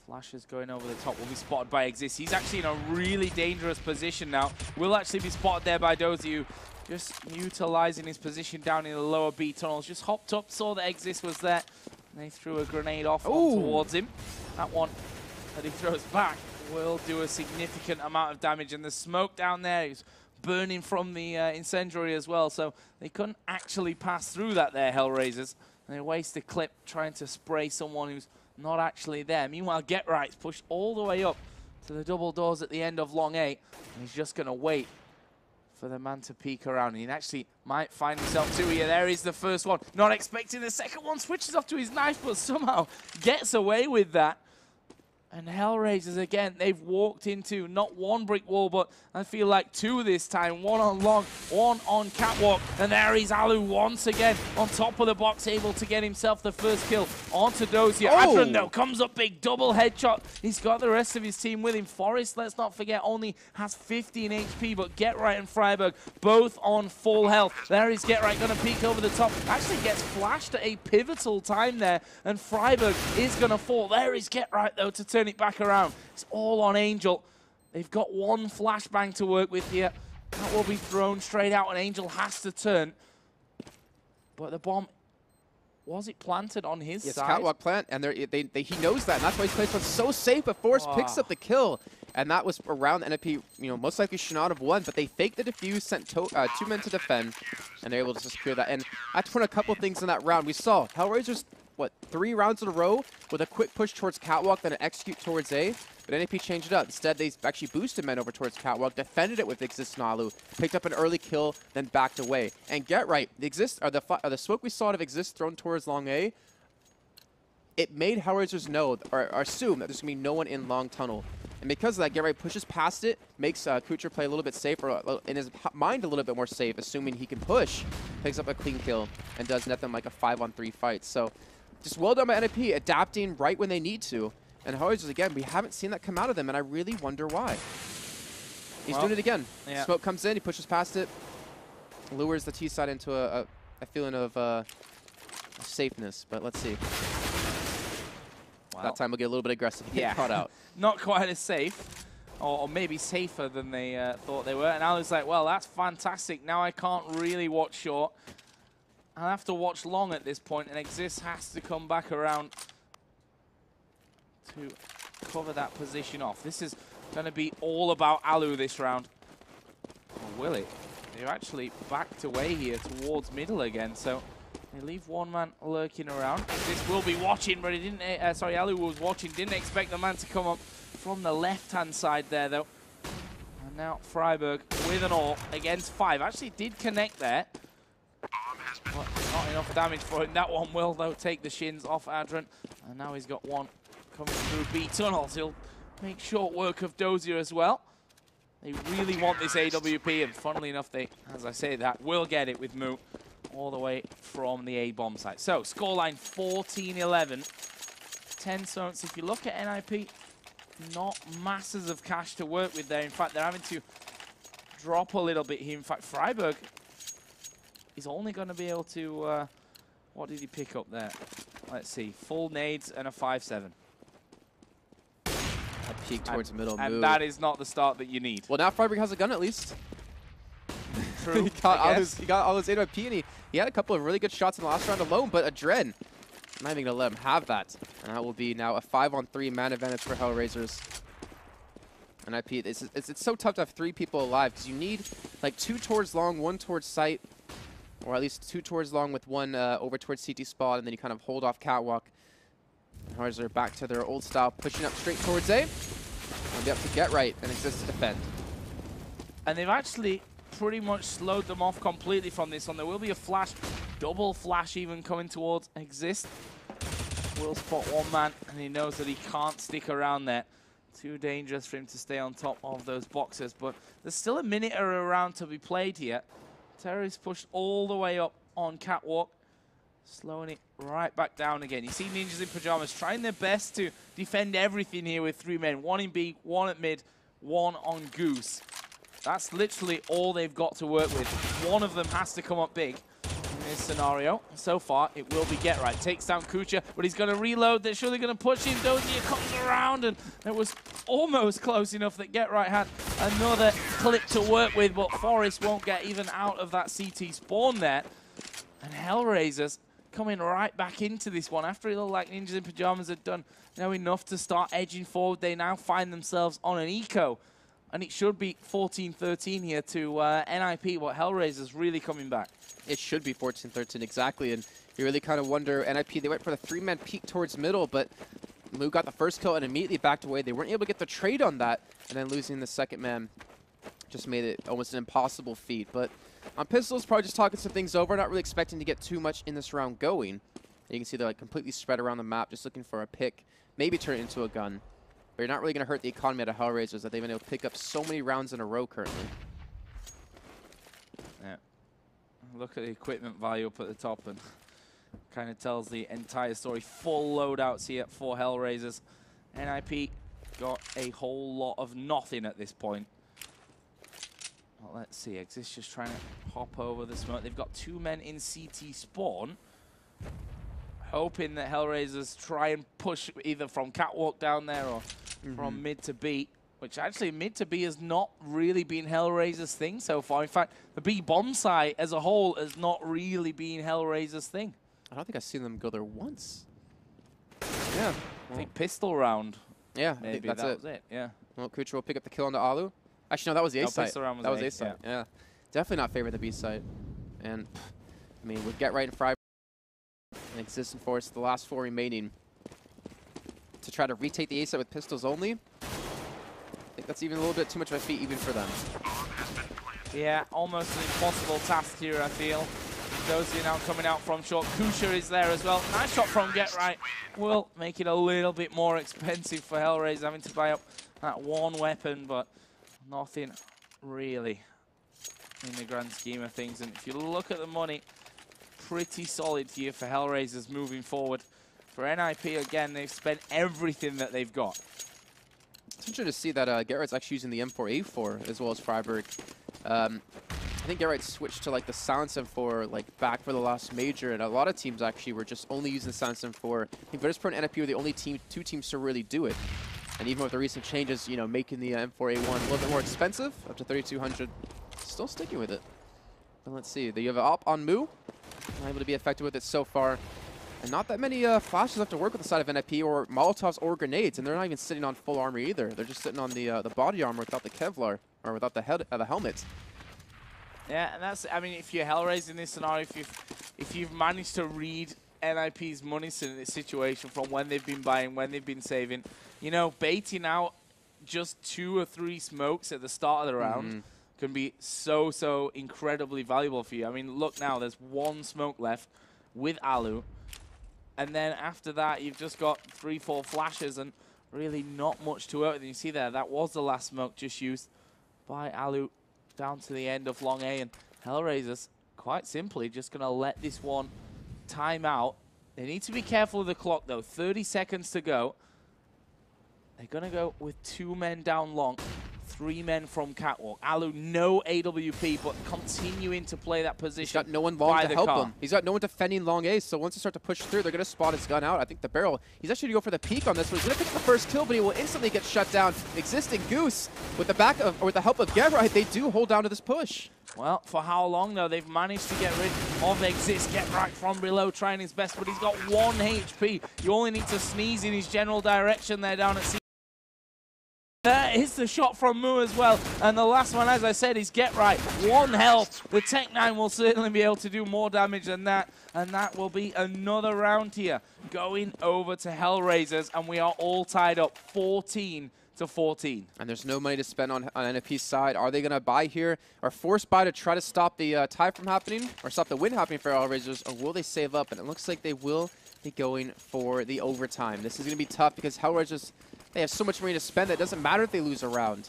[SPEAKER 1] Flashes going over the top, will be spotted by Exist. He's actually in a really dangerous position now. Will actually be spotted there by Dozier, just utilizing his position down in the lower B tunnels. Just hopped up, saw that Exist was there, and they threw a grenade off towards him. That one that he throws back will do a significant amount of damage, and the smoke down there is burning from the incendiary as well, so they couldn't actually pass through that there, HellRaisers. They waste a clip trying to spray someone who's not actually there. Meanwhile, Get Right's pushed all the way up to the double doors at the end of long 8, and he's just going to wait for the man to peek around. He actually might find himself 2 here. There is the first one. Not expecting the second one. Switches off to his knife, but somehow gets away with that. And HellRaisers, again, they've walked into not 1 brick wall, but I feel like 2 this time. 1 on long, 1 on Catwalk. And there is Alu once again on top of the box, able to get himself the first kill onto Dozier. Adrian, though, comes up big, double headshot. He's got the rest of his team with him. Forrest, let's not forget, only has 15 HP, but Get Right and Freiburg both on full health. There is Get Right, going to peek over the top. Actually gets flashed at a pivotal time there, and Freiburg is going to fall. There is Get Right, though, to turn it back around. It's all on Angel. They've got 1 flashbang to work with here. That will be thrown straight out, and Angel has to turn. But the bomb Was it planted on his
[SPEAKER 2] yes,
[SPEAKER 1] side?
[SPEAKER 2] catwalk plant, and he knows that, and that's why he's playing so safe, but Forrest picks up the kill. And that was around NiP, you know, most likely should not have won, but they faked the defuse, sent 2 men to defend, and they're able to secure that. And I just want a couple things in that round. We saw HellRaisers, what, 3 rounds in a row with a quick push towards catwalk, then an execute towards A, but NiP changed it up. Instead, they actually boosted men over towards catwalk, defended it with Exist Nalu, picked up an early kill, then backed away. And get right, the smoke we saw of Exist thrown towards long A, it made HellRaisers know, or assume, that there's going to be no one in long tunnel. And because of that, Get Right pushes past it, makes Kucher play a little bit safer, in his mind a little bit more safe, assuming he can push, picks up a clean kill, and does nothing like a 5-on-3 fight. So, just well done by NiP, adapting right when they need to. And HellRaisers, again, we haven't seen that come out of them, and I really wonder why. He's doing it again. Yeah. Smoke comes in, he pushes past it, lures the T side into a feeling of safeness, but let's see. Wow. That time we'll get a little bit aggressive. Yeah. Caught out.
[SPEAKER 1] Not quite as safe, or maybe safer than they thought they were. And I was like, well, that's fantastic. Now I can't really watch short. I'll have to watch long at this point, and Exist has to come back around to cover that position off. This is going to be all about Alu this round. Or will it? They're actually backed away here towards middle again, so they leave one man lurking around. This will be watching, but he didn't. Sorry, Alu was watching. Didn't expect the man to come up from the left-hand side there, though. And now Freiburg with an ult against 5. Actually did connect there. But not enough damage for him. That one will, though, take the shins off Adrian. And now he's got one coming through B tunnels. He'll make short work of Dozier as well. They really want this AWP, and funnily enough, they, as I say that, will get it with Moot all the way from the A-bomb site. So, scoreline 14-11. 10 stones. If you look at NiP, not masses of cash to work with there. In fact, they're having to drop a little bit here. In fact, Freiburg is only going to be able to, what did he pick up there? Let's see, full nades and a 5-7.
[SPEAKER 2] A peek towards middle
[SPEAKER 1] and
[SPEAKER 2] move.
[SPEAKER 1] That is not the start that you need.
[SPEAKER 2] Well, now Freiburg has a gun at least.
[SPEAKER 1] True,
[SPEAKER 2] he got all his AWP, and he had a couple of really good shots in the last round alone, but Adren, I'm not even going to let him have that. And that will be now a 5-on-3 man advantage for HellRaisers. And NiP, it's so tough to have 3 people alive, because you need like 2 towards long, 1 towards site, or at least 2 towards long with 1 over towards CT spot, and then you kind of hold off catwalk. HellRaisers are back to their old style, pushing up straight towards A. They'll be up to Get Right and Exist to defend.
[SPEAKER 1] And they've actually pretty much slowed them off completely from this one. There will be a flash, double flash even coming towards Exist. Will spot one man, and he knows that he can't stick around there. Too dangerous for him to stay on top of those boxes, but there's still a minute around to be played here. Terrorist pushed all the way up on catwalk, slowing it right back down again. You see Ninjas in Pajamas trying their best to defend everything here with 3 men. 1 in B, 1 at mid, 1 on Goose. That's literally all they've got to work with. One of them has to come up big in this scenario. So far, it will be Get Right. Takes down Kucha, but he's going to reload. They're surely going to push him. Dozier comes around, and it was almost close enough that Get Right had another clip to work with, but Forrest won't get even out of that CT spawn there. And HellRaisers coming right back into this one after it looked like Ninjas in Pajamas had done enough to start edging forward. They now find themselves on an eco, and it should be 14-13 here to NiP. What HellRaisers really coming back.
[SPEAKER 2] It should be 14-13 exactly, and you really kind of wonder. NiP, they went for the 3-man peek towards middle, but Mu got the first kill and immediately backed away. They weren't able to get the trade on that, and then losing the second man just made it almost an impossible feat. But on Pistols, probably just talking some things over, not really expecting to get too much in this round going. And you can see they're like completely spread around the map, just looking for a pick, maybe turn it into a gun. But you're not really going to hurt the economy of HellRaisers that they've been able to pick up so many rounds in a row currently.
[SPEAKER 1] Yeah. Look at the equipment value up at the top, and kind of tells the entire story. Full loadouts here for HellRaisers. NiP got a whole lot of nothing at this point. Well, let's see. Exist just trying to hop over the smoke. They've got 2 men in CT spawn, hoping that HellRaisers try and push either from catwalk down there or from mid to B, which actually mid to B has not really been HellRaisers' thing so far. In fact, the B bomb site as a whole has not really been HellRaisers' thing.
[SPEAKER 2] I don't think I've seen them go there once. Yeah.
[SPEAKER 1] I think pistol round.
[SPEAKER 2] Yeah,
[SPEAKER 1] Maybe
[SPEAKER 2] that's
[SPEAKER 1] that was it. Yeah.
[SPEAKER 2] Well, Kucher will pick up the kill onto Alu. Actually, no, that was the A site. That was A site.
[SPEAKER 1] Yeah.
[SPEAKER 2] Yeah. Definitely not favoring the B site. And, I mean, with Get Right and Fry and Existent Force, the last 4 remaining, to try to retake the A site with pistols only, I think that's even a little bit too much of a feat even for them.
[SPEAKER 1] Yeah, almost an impossible task here, I feel. Dozy now coming out from short. Kucher is there as well. Nice shot from Get Right. Will make it a little bit more expensive for HellRaisers, having to buy up that one weapon, but nothing really in the grand scheme of things. And if you look at the money, pretty solid here for HellRaisers moving forward. For NiP, again, they've spent everything that they've got.
[SPEAKER 2] It's interesting to see that Get Right's actually using the M4A4 as well as Freiburg. I think Get Right switched to like the Silence M4 like back for the last major, and a lot of teams actually were just only using the Silence M4. I think Virtus.pro and NiP were the only two teams to really do it. And even with the recent changes, you know, making the M4A1 a little bit more expensive, up to 3,200, still sticking with it. But let's see, you have an op on Mu, not able to be effective with it so far. And not that many flashes left to work with the side of NiP, or Molotovs or grenades, and they're not even sitting on full armor either. They're just sitting on the body armor without the Kevlar, or without the helmet.
[SPEAKER 1] Yeah, and that's, I mean, if you're HellRaisers in this scenario, if you've managed to read NiP's money situation from when they've been buying, when they've been saving, you know, baiting out just 2 or 3 smokes at the start of the round can be so incredibly valuable for you. I mean, look now, there's 1 smoke left with Alu, and then after that, you've just got 3-4 flashes and really not much to work with. And you see there, that was the last smoke just used by Alu down to the end of long A, and HellRaisers, quite simply, just going to let this one time out. They need to be careful of the clock, though. 30 seconds to go. They're going to go with 2 men down long, 3 men from Catwalk. Alu, no AWP, but continuing to play that position.
[SPEAKER 2] He's got no one long to help him. He's got no one defending long A, so once they start to push through, they're going to spot his gun out. I think the barrel, he's actually going to go for the peek on this one. He's going to pick the first kill, but he will instantly get shut down. Existing Goose, with the back of, or with the help of Get Right, they do hold down to this push.
[SPEAKER 1] Well, for how long, though? They've managed to get rid of Exist. Get Right from below, trying his best, but he's got 1 HP. You only need to sneeze in his general direction there down at C. There is the shot from Mu as well. And the last one, as I said, is Get Right. 1 health. The Tech-9 will certainly be able to do more damage than that. And that will be another round here going over to HellRaisers. And we are all tied up 14-14.
[SPEAKER 2] And there's no money to spend on NiP's side. Are they going to buy here, or force buy to try to stop the tie from happening, or stop the win happening for HellRaisers, or will they save up? And it looks like they will be going for the overtime. This is going to be tough because HellRaisers, they have so much money to spend that it doesn't matter if they lose a round.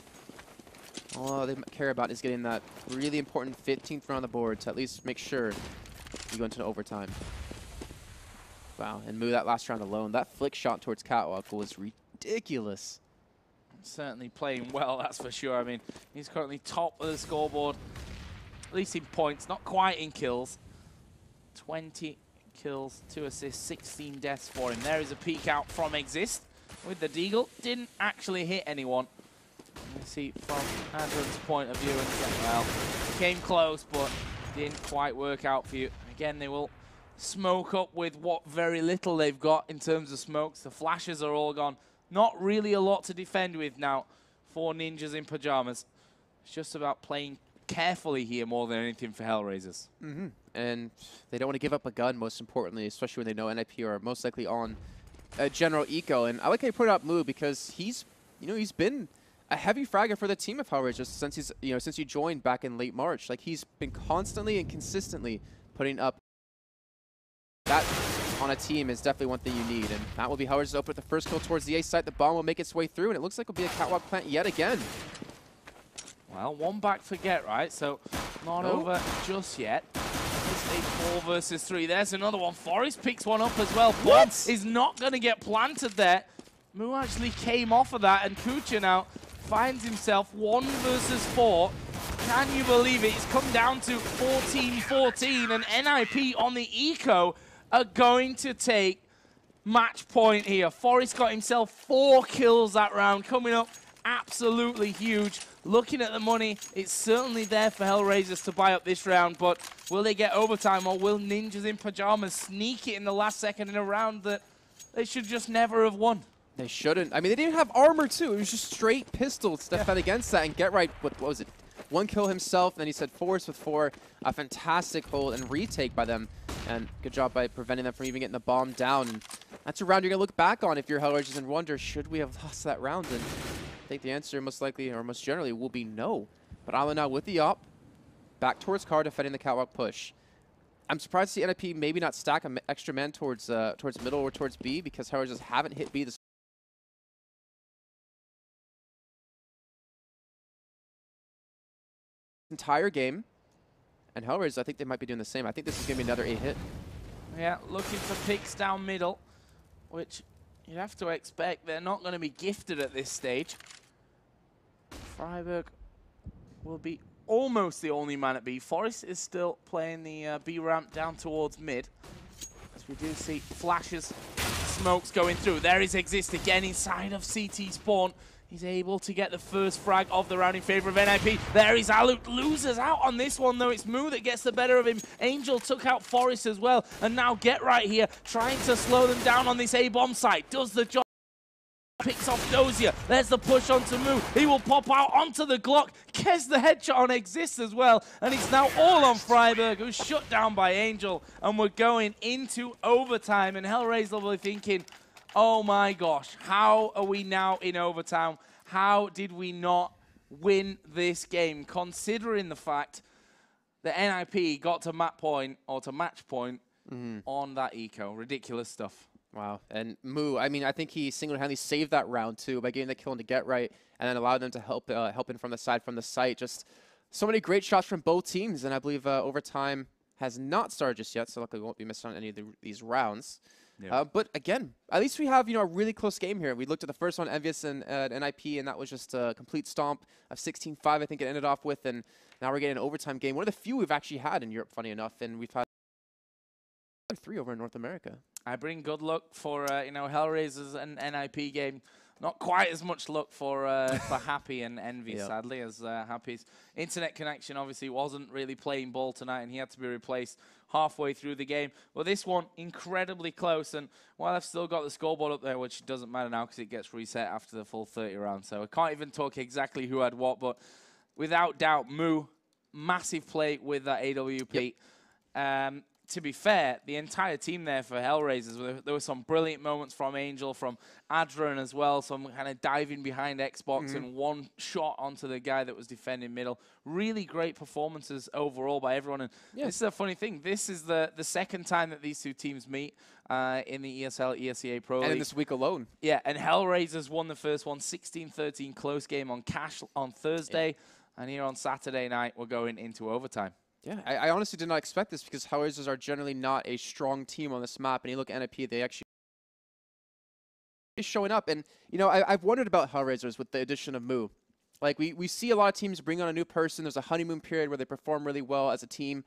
[SPEAKER 2] All they care about is getting that really important 15th round on the board to at least make sure you go into an overtime. Wow, and Mu that last round alone, that flick shot towards Catwalk was ridiculous.
[SPEAKER 1] Certainly playing well, that's for sure. I mean, he's currently top of the scoreboard, at least in points, not quite in kills. 20 kills, 2 assists, 16 deaths for him. There is a peek out from Exist with the Deagle. Didn't actually hit anyone. Let's see from Andron's point of view, and well, came close, but didn't quite work out for you. Again, they will smoke up with what very little they've got in terms of smokes. The flashes are all gone. Not really a lot to defend with now for Ninjas in Pajamas. It's just about playing carefully here more than anything for HellRaisers.
[SPEAKER 2] And they don't want to give up a gun, most importantly, especially when they know NiP are most likely on a general eco. And I like how you put out Mu because he's been a heavy fragger for the team of HellRaisers since he joined back in late March. Like, he's been constantly and consistently putting up. That on a team is definitely one thing you need, and that will be HellRaisers open with the first kill towards the A site. The bomb will make its way through, and it looks like it'll be a Catwalk plant yet again.
[SPEAKER 1] Well, 1 back for Get Right, so not over just yet. It's a 4 versus 3. There's another one. Forrest picks one up as well. Bomb is not going to get planted there. Mu actually came off of that, and Kucher now finds himself 1 versus 4. Can you believe it? It's come down to 14-14, and NiP on the eco are going to take match point here. Forrest got himself 4 kills that round, coming up absolutely huge. looking at the money, it's certainly there for HellRaisers to buy up this round, but will they get overtime, or will Ninjas in Pajamas sneak it in the last second in a round that they should just never have won?
[SPEAKER 2] They shouldn't. I mean, they didn't have armor, too. It was just straight pistols to defend against that. And Get Right, what was it? 1 kill himself, and then he said Force with 4. A fantastic hold and retake by them. And good job by preventing them from even getting the bomb down. And that's a round you're going to look back on if you're HellRaisers and wonder, should we have lost that round? And I think the answer most likely, or most generally, will be no. But Alan now with the op, back towards car, defending the catwalk push. I'm surprised to see NiP maybe not stack an extra man towards middle or towards B, because HellRaisers haven't hit B this entire game. And HellRaisers, I think they might be doing the same. I think this is going to be another A hit.
[SPEAKER 1] Yeah, looking for picks down middle, which you'd have to expect. They're not going to be gifted at this stage. Freiburg will be almost the only man at B. Forest is still playing the B ramp down towards mid, as we do see flashes, smokes going through. There is Exist again inside of CT spawn. He's able to get the first frag of the round in favor of NiP. There is Alu. Losers out on this one, though. It's Moo that gets the better of him. Angel took out Forest as well. And now Get Right here, trying to slow them down on this A-bomb site. Does the job. Picks off Dozier. There's the push onto Moo. He will pop out onto the Glock. Gets the headshot on Exist as well. And it's now all on Freiburg, who's shut down by Angel. And we're going into overtime. And HellRaisers will be thinking, oh my gosh, how are we now in overtime? How did we not win this game, considering the fact that NiP got to match point on that eco? Ridiculous stuff.
[SPEAKER 2] Wow. And Moo, I mean, I think he single-handedly saved that round, too, by getting the kill into Get Right, and then allowed them to help in from the side, from the site. Just so many great shots from both teams, and I believe overtime has not started just yet, so luckily we won't be missing on any of these rounds. Yeah. But again, at least we have a really close game here. We looked at the first one, Envious and NiP, and that was just a complete stomp of 16-5, I think it ended off with, and now we're getting an overtime game. One of the few we've actually had in Europe, funny enough, and we've had 3 over in North America.
[SPEAKER 1] I bring good luck for HellRaisers and NiP game. Not quite as much luck for Happy and Envy, sadly, as Happy's internet connection obviously wasn't really playing ball tonight, and he had to be replaced halfway through the game. Well, this one, incredibly close, and while I've still got the scoreboard up there, which doesn't matter now because it gets reset after the full 30 rounds, so I can't even talk exactly who had what, but without doubt, Moo, massive play with that AWP. Yep. To be fair, the entire team there for HellRaisers, there were some brilliant moments from Angel, from Adron as well, some kind of diving behind Xbox and one shot onto the guy that was defending middle. Really great performances overall by everyone. And this is a funny thing. This is the second time that these two teams meet in the ESL, ESEA Pro League.
[SPEAKER 2] And in this week alone.
[SPEAKER 1] Yeah, and HellRaisers won the first one, 16-13 close game on Cash on Thursday. Yeah. And here on Saturday night, we're going into overtime.
[SPEAKER 2] Yeah, I honestly did not expect this because HellRaisers are generally not a strong team on this map. And you look at NiP, they actually showing up. And, I've wondered about HellRaisers with the addition of Moo. Like, we see a lot of teams bring on a new person. There's a honeymoon period where they perform really well as a team.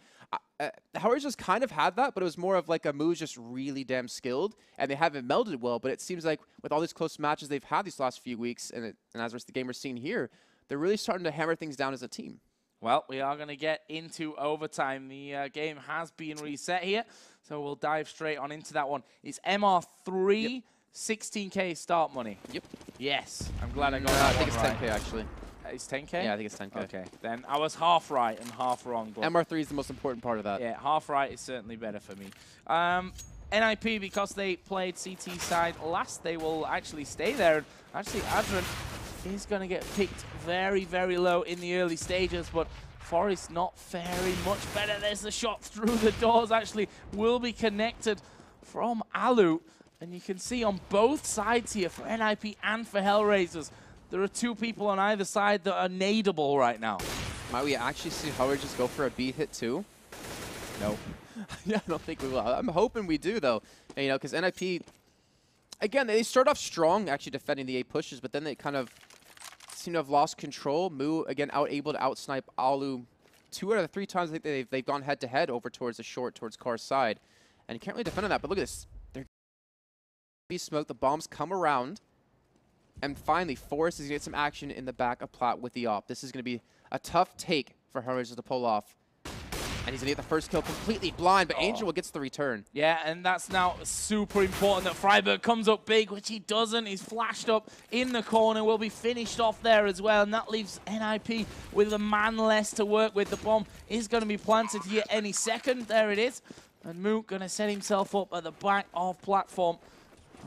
[SPEAKER 2] HellRaisers kind of had that, but it was more of like a Moo's just really damn skilled, and they haven't melded well. But it seems like with all these close matches they've had these last few weeks, and as the game we're seeing here, they're really starting to hammer things down as a team.
[SPEAKER 1] Well, we are going to get into overtime. The game has been reset here, so we'll dive straight on into that one. It's MR3, 16K start money.
[SPEAKER 2] Yep.
[SPEAKER 1] Yes, I'm glad I got that.
[SPEAKER 2] I think it's
[SPEAKER 1] right.
[SPEAKER 2] 10K, actually.
[SPEAKER 1] It's 10K?
[SPEAKER 2] Yeah, I think it's 10K.
[SPEAKER 1] Okay, then I was half right and half wrong. But
[SPEAKER 2] MR3 is the most important part of that.
[SPEAKER 1] Yeah, half right is certainly better for me. NiP, because they played CT side last, they will actually stay there. And actually, Adron is going to get picked very, very low in the early stages, but Forest not faring much better. There's the shot through the doors, actually will be connected from Alu. And you can see on both sides here, for NiP and for HellRaisers, there are 2 people on either side that are nadeable right now.
[SPEAKER 2] Might we actually see HellRaisers go for a B hit too? No. Yeah, I don't think we will. I'm hoping we do, though. And, because NiP, again, they start off strong, actually defending the A pushes, but then they kind of seem to have lost control. Moo, again, able to outsnipe Alu 2 out of the 3 times I think they've gone head-to-head over towards the short, towards Car's side. And you can't really defend on that, but look at this. They're be smoked, the bombs come around. And finally, Forrest is going to get some action in the back of Plat with the op. This is going to be a tough take for HellRaisers to pull off. And he's going to get the first kill completely blind, but Angel gets the return.
[SPEAKER 1] Yeah, and that's now super important that Freiburg comes up big, which he doesn't. He's flashed up in the corner, will be finished off there as well, and that leaves NiP with a man less to work with. The bomb is going to be planted here any second. There it is. And Mook going to set himself up at the back of platform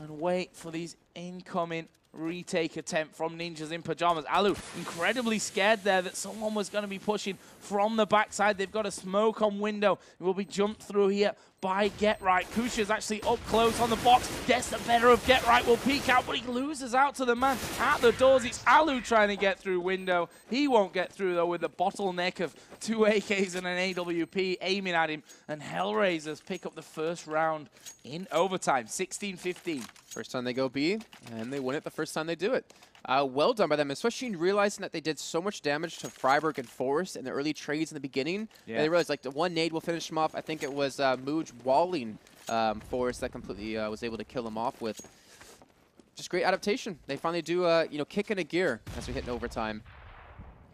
[SPEAKER 1] and wait for these incoming retake attempt from Ninjas in Pajamas. Alu incredibly scared there that someone was going to be pushing from the backside. They've got a smoke on window. It will be jumped through here by Get Right. Kusha's actually up close on the box. Gets the better of Get Right. Will peek out, but he loses out to the man at the doors. It's Alu trying to get through window. He won't get through, though, with the bottleneck of 2 AKs and an AWP aiming at him. And HellRaisers pick up the first round in overtime, 16-15.
[SPEAKER 2] First time they go B, and they win it the first time they do it. Well done by them, especially in realizing that they did so much damage to Freiburg and Forrest in the early trades in the beginning. Yeah. And they realized, like, the one nade will finish them off. I think it was Mooj walling Forrest that completely was able to kill him off with. Just great adaptation. They finally do, kick in a gear as we hit in overtime.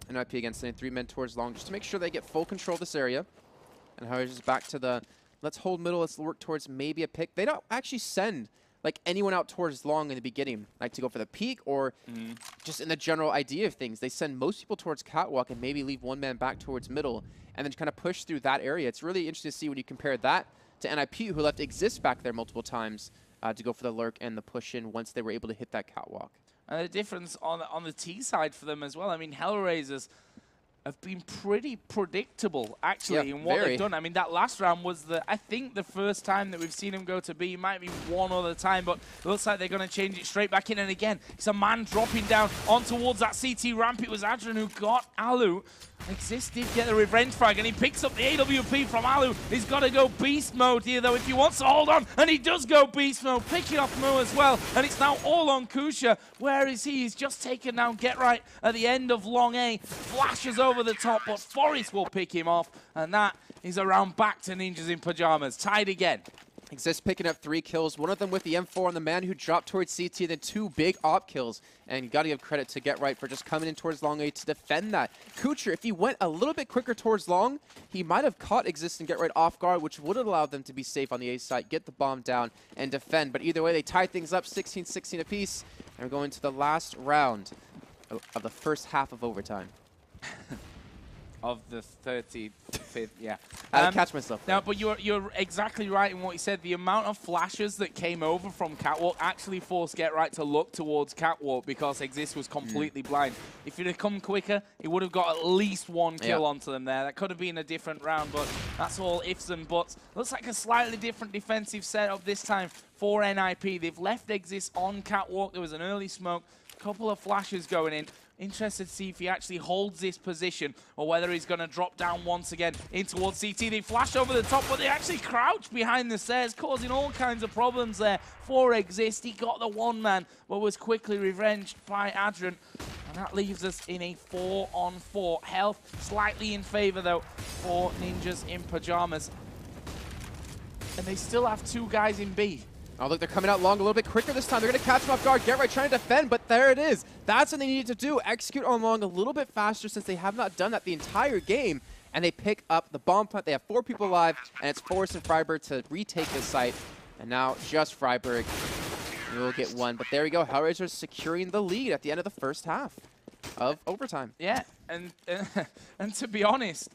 [SPEAKER 2] And NiP again sending 3 men towards long just to make sure they get full control of this area. And HellRaisers back to the, let's hold middle, let's work towards maybe a pick. They don't actually send like anyone out towards long in the beginning, like to go for the peak or just in the general idea of things. They send most people towards catwalk and maybe leave one man back towards middle and then kind of push through that area. It's really interesting to see when you compare that to NiP, who left Exist back there multiple times to go for the lurk and the push in once they were able to hit that catwalk.
[SPEAKER 1] And the difference on the T side for them as well. I mean, HellRaisers have been pretty predictable, actually, in what they've done. I mean, that last round was, I think, the first time that we've seen them go to B. It might be one other time, but it looks like they're going to change it straight back in. And again, it's a man dropping down on towards that CT ramp. It was Adrian who got Alu. Exist did get the revenge frag, and he picks up the AWP from Alu. He's got to go beast mode here, though, if he wants to hold on. And he does go beast mode, picking off Mo as well. And it's now all on Kusha. Where is he? He's just taken down Get Right at the end of long A. Flashes over the top, but Forrest will pick him off. And that is a round back to Ninjas in Pajamas. Tied again.
[SPEAKER 2] Exist picking up 3 kills, one of them with the M4 on the man who dropped towards CT, then 2 big op kills. And you got to give credit to Get Right for just coming in towards long A to defend that. Kucher, if he went a little bit quicker towards long, he might have caught Exist and Get Right off guard, which would have allowed them to be safe on the A side, get the bomb down, and defend. But either way, they tie things up 16-16 apiece, and we're going to the last round of the first half of overtime.
[SPEAKER 1] Of the 35th, yeah.
[SPEAKER 2] I had to catch myself.
[SPEAKER 1] Now, but you're exactly right in what you said. The amount of flashes that came over from Catwalk actually forced Get Right to look towards Catwalk because Exist was completely blind. If it had come quicker, he would have got at least 1 kill onto them there. That could have been a different round, but that's all ifs and buts. Looks like a slightly different defensive setup this time for NiP. They've left Exist on Catwalk. There was an early smoke, a couple of flashes going in. Interested to see if he actually holds this position or whether he's going to drop down once again in towards CT. They flash over the top, but they actually crouch behind the stairs, causing all kinds of problems there for Exist. He got the one man, but was quickly revenged by Adrian. And that leaves us in a 4-on-4. Health slightly in favor, though, for Ninjas in Pajamas. And they still have 2 guys in B.
[SPEAKER 2] Oh, look, they're coming out long a little bit quicker this time. They're going to catch him off guard. Get Right trying to defend, but there it is. That's what they needed to do. Execute on long a little bit faster since they have not done that the entire game. And they pick up the bomb plant. They have 4 people alive, and it's Forrest and Freiburg to retake this site. And now just Freiburg will get 1. But there we go. HellRaisers securing the lead at the end of the first half of overtime.
[SPEAKER 1] Yeah, and to be honest,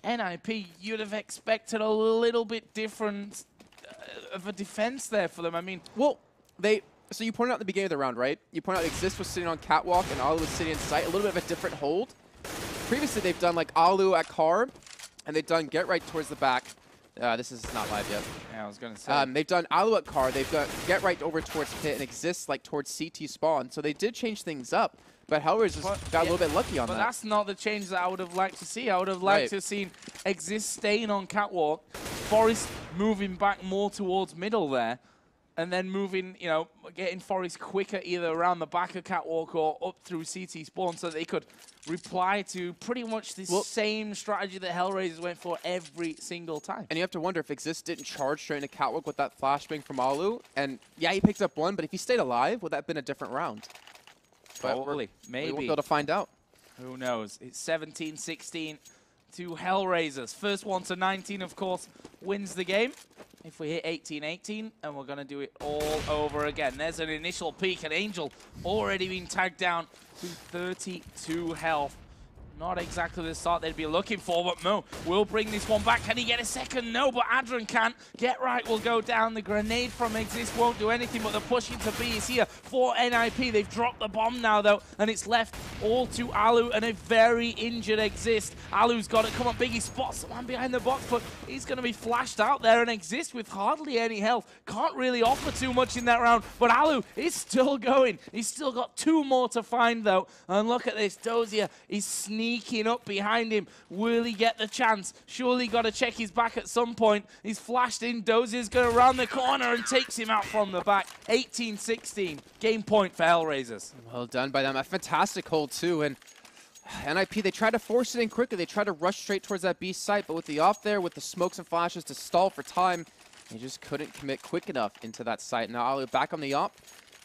[SPEAKER 1] NiP, you'd have expected a little bit different of a defense there for them. I mean,
[SPEAKER 2] well, so you pointed out at the beginning of the round, right? You pointed out Exist was sitting on catwalk and Alu was sitting in sight, a little bit of a different hold. Previously, they've done like Alu at car, and they've done Get Right towards the back. This is not live yet.
[SPEAKER 1] Yeah, I was going to say.
[SPEAKER 2] They've done Alu at car, they've got Get Right over towards pit, and Exist like towards CT spawn. So they did change things up, but HellRaisers got a little bit lucky on that.
[SPEAKER 1] But that's not the change that I would have liked to see. I would have liked to have seen Exist staying on catwalk, Forrest moving back more towards middle there, and then moving, getting Forrest quicker either around the back of catwalk or up through CT spawn so that they could reply to pretty much the same strategy that HellRaisers went for every single time.
[SPEAKER 2] And you have to wonder if Exist didn't charge straight into catwalk with that flashbang from Alu. And yeah, he picked up 1, but if he stayed alive, would that have been a different round?
[SPEAKER 1] Probably. Maybe.
[SPEAKER 2] We won't be able to find out.
[SPEAKER 1] Who knows? It's 17-16 to HellRaisers. First one to 19, of course, wins the game. If we hit 18-18, and we're going to do it all over again. There's an initial peek, and Angel already been tagged down to 32 health. Not exactly the start they'd be looking for, but Mo will bring this one back. Can he get a second? No, but Adrian can't. Get Right will go down. The grenade from Exist won't do anything, but the push into B is here for NiP. They've dropped the bomb now, though, and it's left all to Alu and a very injured Exist. Alu's got it. Come on, Biggie spots the man behind the box, but he's going to be flashed out there, and Exist with hardly any health can't really offer too much in that round, but Alu is still going. He's still got 2 more to find, though, and look at this. Dozier is sneaking up behind him. Will he get the chance? Surely got to check his back at some point. He's flashed in. Dozier's going to round the corner and takes him out from the back. 18-16. Game point for HellRaisers.
[SPEAKER 2] Well done by them. A fantastic hold, too. And NiP, they tried to force it in quickly. They tried to rush straight towards that B site, but with the op there, with the smokes and flashes to stall for time, they just couldn't commit quick enough into that site. Now, Alu back on the op.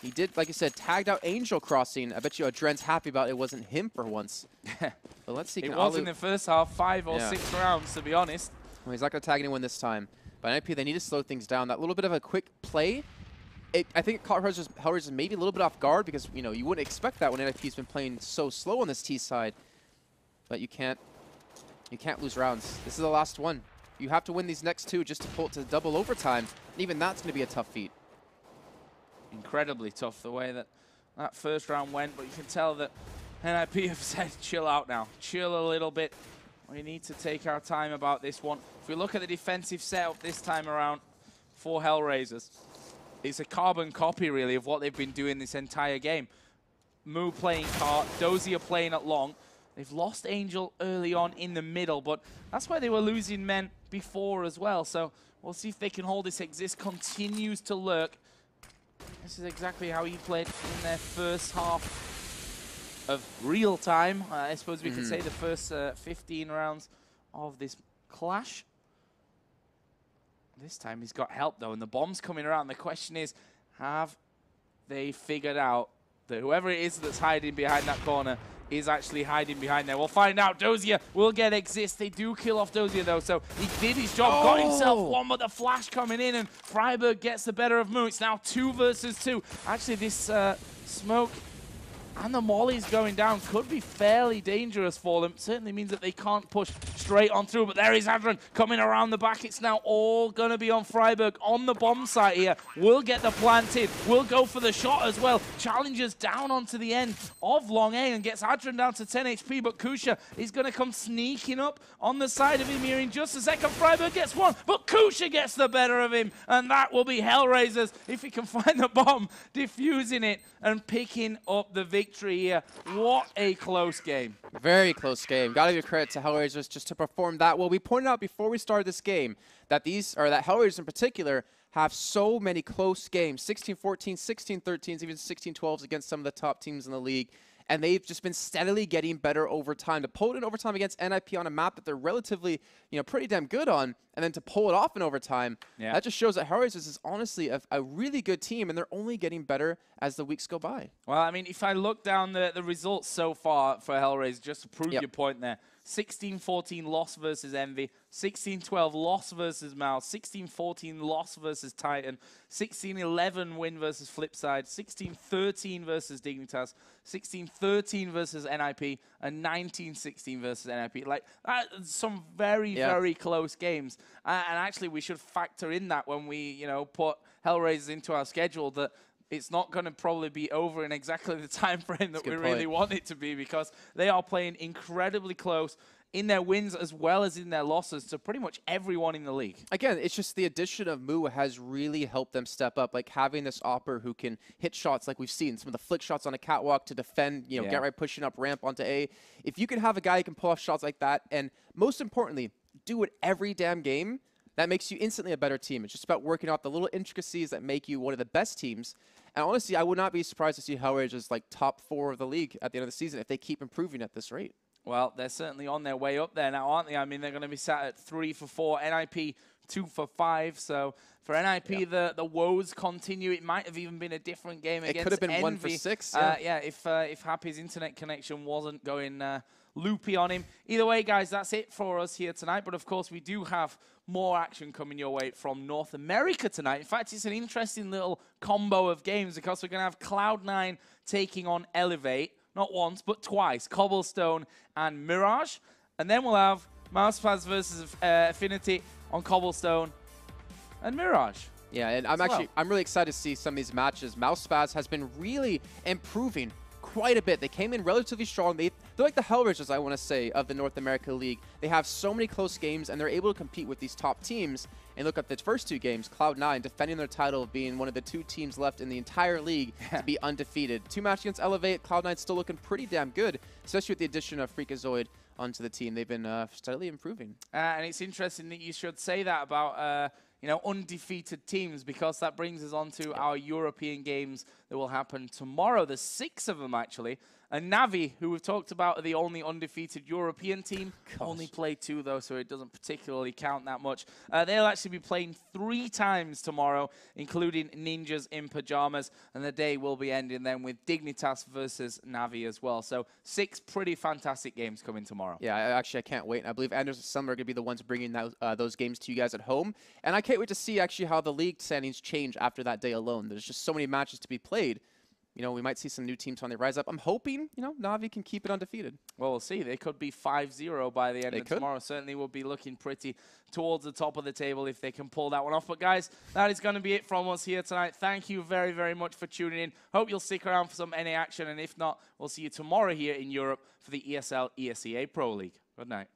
[SPEAKER 2] He did, like you said, tagged out Angel crossing. I bet you Adren's happy about it wasn't him for once. But let's see.
[SPEAKER 1] It was in the first half, 5 or 6 rounds, to be honest.
[SPEAKER 2] Well, he's not going to tag anyone this time. But NiP, they need to slow things down. That little bit of a quick play, I think it caught HellRaisers maybe a little bit off guard because, you know, you wouldn't expect that when NiP's been playing so slow on this T side. But you can't lose rounds. This is the last one. You have to win these next 2 just to pull it to double overtime. And even that's going to be a tough feat.
[SPEAKER 1] Incredibly tough the way that first round went, but you can tell that NiP have said chill out now. Chill a little bit. We need to take our time about this one. If we look at the defensive setup this time around for HellRaisers, it's a carbon copy, really, of what they've been doing this entire game. Mu playing cart, Dozier playing at long. They've lost Angel early on in the middle, but that's why they were losing men before as well. So we'll see if they can hold this. Exist continues to lurk. This is exactly how he played in their first half of real time. I suppose we could say the first 15 rounds of this clash. This time he's got help, though, and the bomb's coming around. The question is, have they figured out that whoever it is that's hiding behind that corner is actually hiding behind there? We'll find out. Dozier will get Exist. They do kill off Dozier, though, so he did his job, got himself one, but the flash coming in, and Freiburg gets the better of Mu. It's now 2 versus 2. Actually, this smoke and the mollies going down could be fairly dangerous for them. Certainly means that they can't push straight on through, but there is Adrian coming around the back. It's now all going to be on Freiburg on the bomb site here. Will get the plant in. Will go for the shot as well. Challenges down onto the end of Long A and gets Adrian down to 10 HP, but Kusha is going to come sneaking up on the side of him here in just a second. Freiburg gets one, but Kusha gets the better of him, and that will be HellRaisers if he can find the bomb, defusing it and picking up the victory here. What a close game.
[SPEAKER 2] Very close game. Gotta give credit to HellRaisers just to perform that well. We pointed out before we started this game that that HellRaisers in particular have so many close games. 16-14, 16-13s, even 16-12s against some of the top teams in the league. And they've just been steadily getting better over time. To pull it in overtime against NiP on a map that they're relatively, pretty damn good on, and then to pull it off in overtime, that just shows that HellRaisers is honestly a really good team, and they're only getting better as the weeks go by.
[SPEAKER 1] Well, I mean, if I look down the results so far for HellRaisers, just to prove your point there, 16-14 loss versus Envy, 16-12 loss versus Mouse, 16-14 loss versus Titan, 16-11 win versus Flipside, 16-13 versus Dignitas, 16-13 versus NiP, and 19-16 versus NiP. Like, some very, very close games. And actually, we should factor in that when we, put HellRaisers into our schedule, that it's not going to probably be over in exactly the time frame that we really want it to be, because they are playing incredibly close in their wins as well as in their losses to pretty much everyone in the league. Again,
[SPEAKER 2] it's just the addition of Mu has really helped them step up, like having this opper who can hit shots like we've seen, some of the flick shots on a catwalk to defend, get right pushing up ramp onto A. If you can have a guy who can pull off shots like that, and most importantly, do it every damn game, that makes you instantly a better team. It's just about working out the little intricacies that make you one of the best teams. And honestly, I would not be surprised to see HellRaisers like top 4 of the league at the end of the season if they keep improving at this rate.
[SPEAKER 1] Well, they're certainly on their way up there now, aren't they? I mean, they're going to be sat at 3 for 4. NiP 2 for 5. So for NiP, the woes continue. It might have even been a different game against
[SPEAKER 2] It could have been
[SPEAKER 1] Envy.
[SPEAKER 2] 1 for 6.
[SPEAKER 1] Yeah, if Happy's internet connection wasn't going loopy on him. Either way, guys, that's it for us here tonight. But of course, we do have more action coming your way from North America tonight. In fact, it's an interesting little combo of games because we're going to have Cloud9 taking on Elevate, not once, but twice, Cobblestone and Mirage. And then we'll have Mousepaz versus Affinity on Cobblestone and Mirage.
[SPEAKER 2] Yeah, and I'm really excited to see some of these matches. Mousepaz has been really improving quite a bit. They came in relatively strong. They're like the HellRaisers, I want to say, of the North America League. They have so many close games, and they're able to compete with these top teams. And look at the first 2 games, Cloud9 defending their title of being one of the 2 teams left in the entire league to be undefeated. 2 matches against Elevate, Cloud9 still looking pretty damn good, especially with the addition of Freakazoid onto the team. They've been steadily improving. And
[SPEAKER 1] it's interesting that you should say that about undefeated teams, because that brings us on to our European games that will happen tomorrow. There's 6 of them, actually. And Navi, who we've talked about, are the only undefeated European team. Only played 2, though, so it doesn't particularly count that much. They'll actually be playing 3 times tomorrow, including Ninjas in Pajamas. And the day will be ending then with Dignitas versus Navi as well. So 6 pretty fantastic games coming tomorrow.
[SPEAKER 2] Yeah, I can't wait. And I believe Anders and Summer are going to be the ones bringing those games to you guys at home. And I can't wait to see actually how the league standings change after that day alone. There's just so many matches to be played. We might see some new teams on the rise up. I'm hoping, Navi can keep it undefeated.
[SPEAKER 1] Well, we'll see. They could be 5-0 by the end of tomorrow. Certainly will be looking pretty towards the top of the table if they can pull that one off. But, guys, that is going to be it from us here tonight. Thank you very, very much for tuning in. Hope you'll stick around for some NA action. And if not, we'll see you tomorrow here in Europe for the ESL ESEA Pro League. Good night.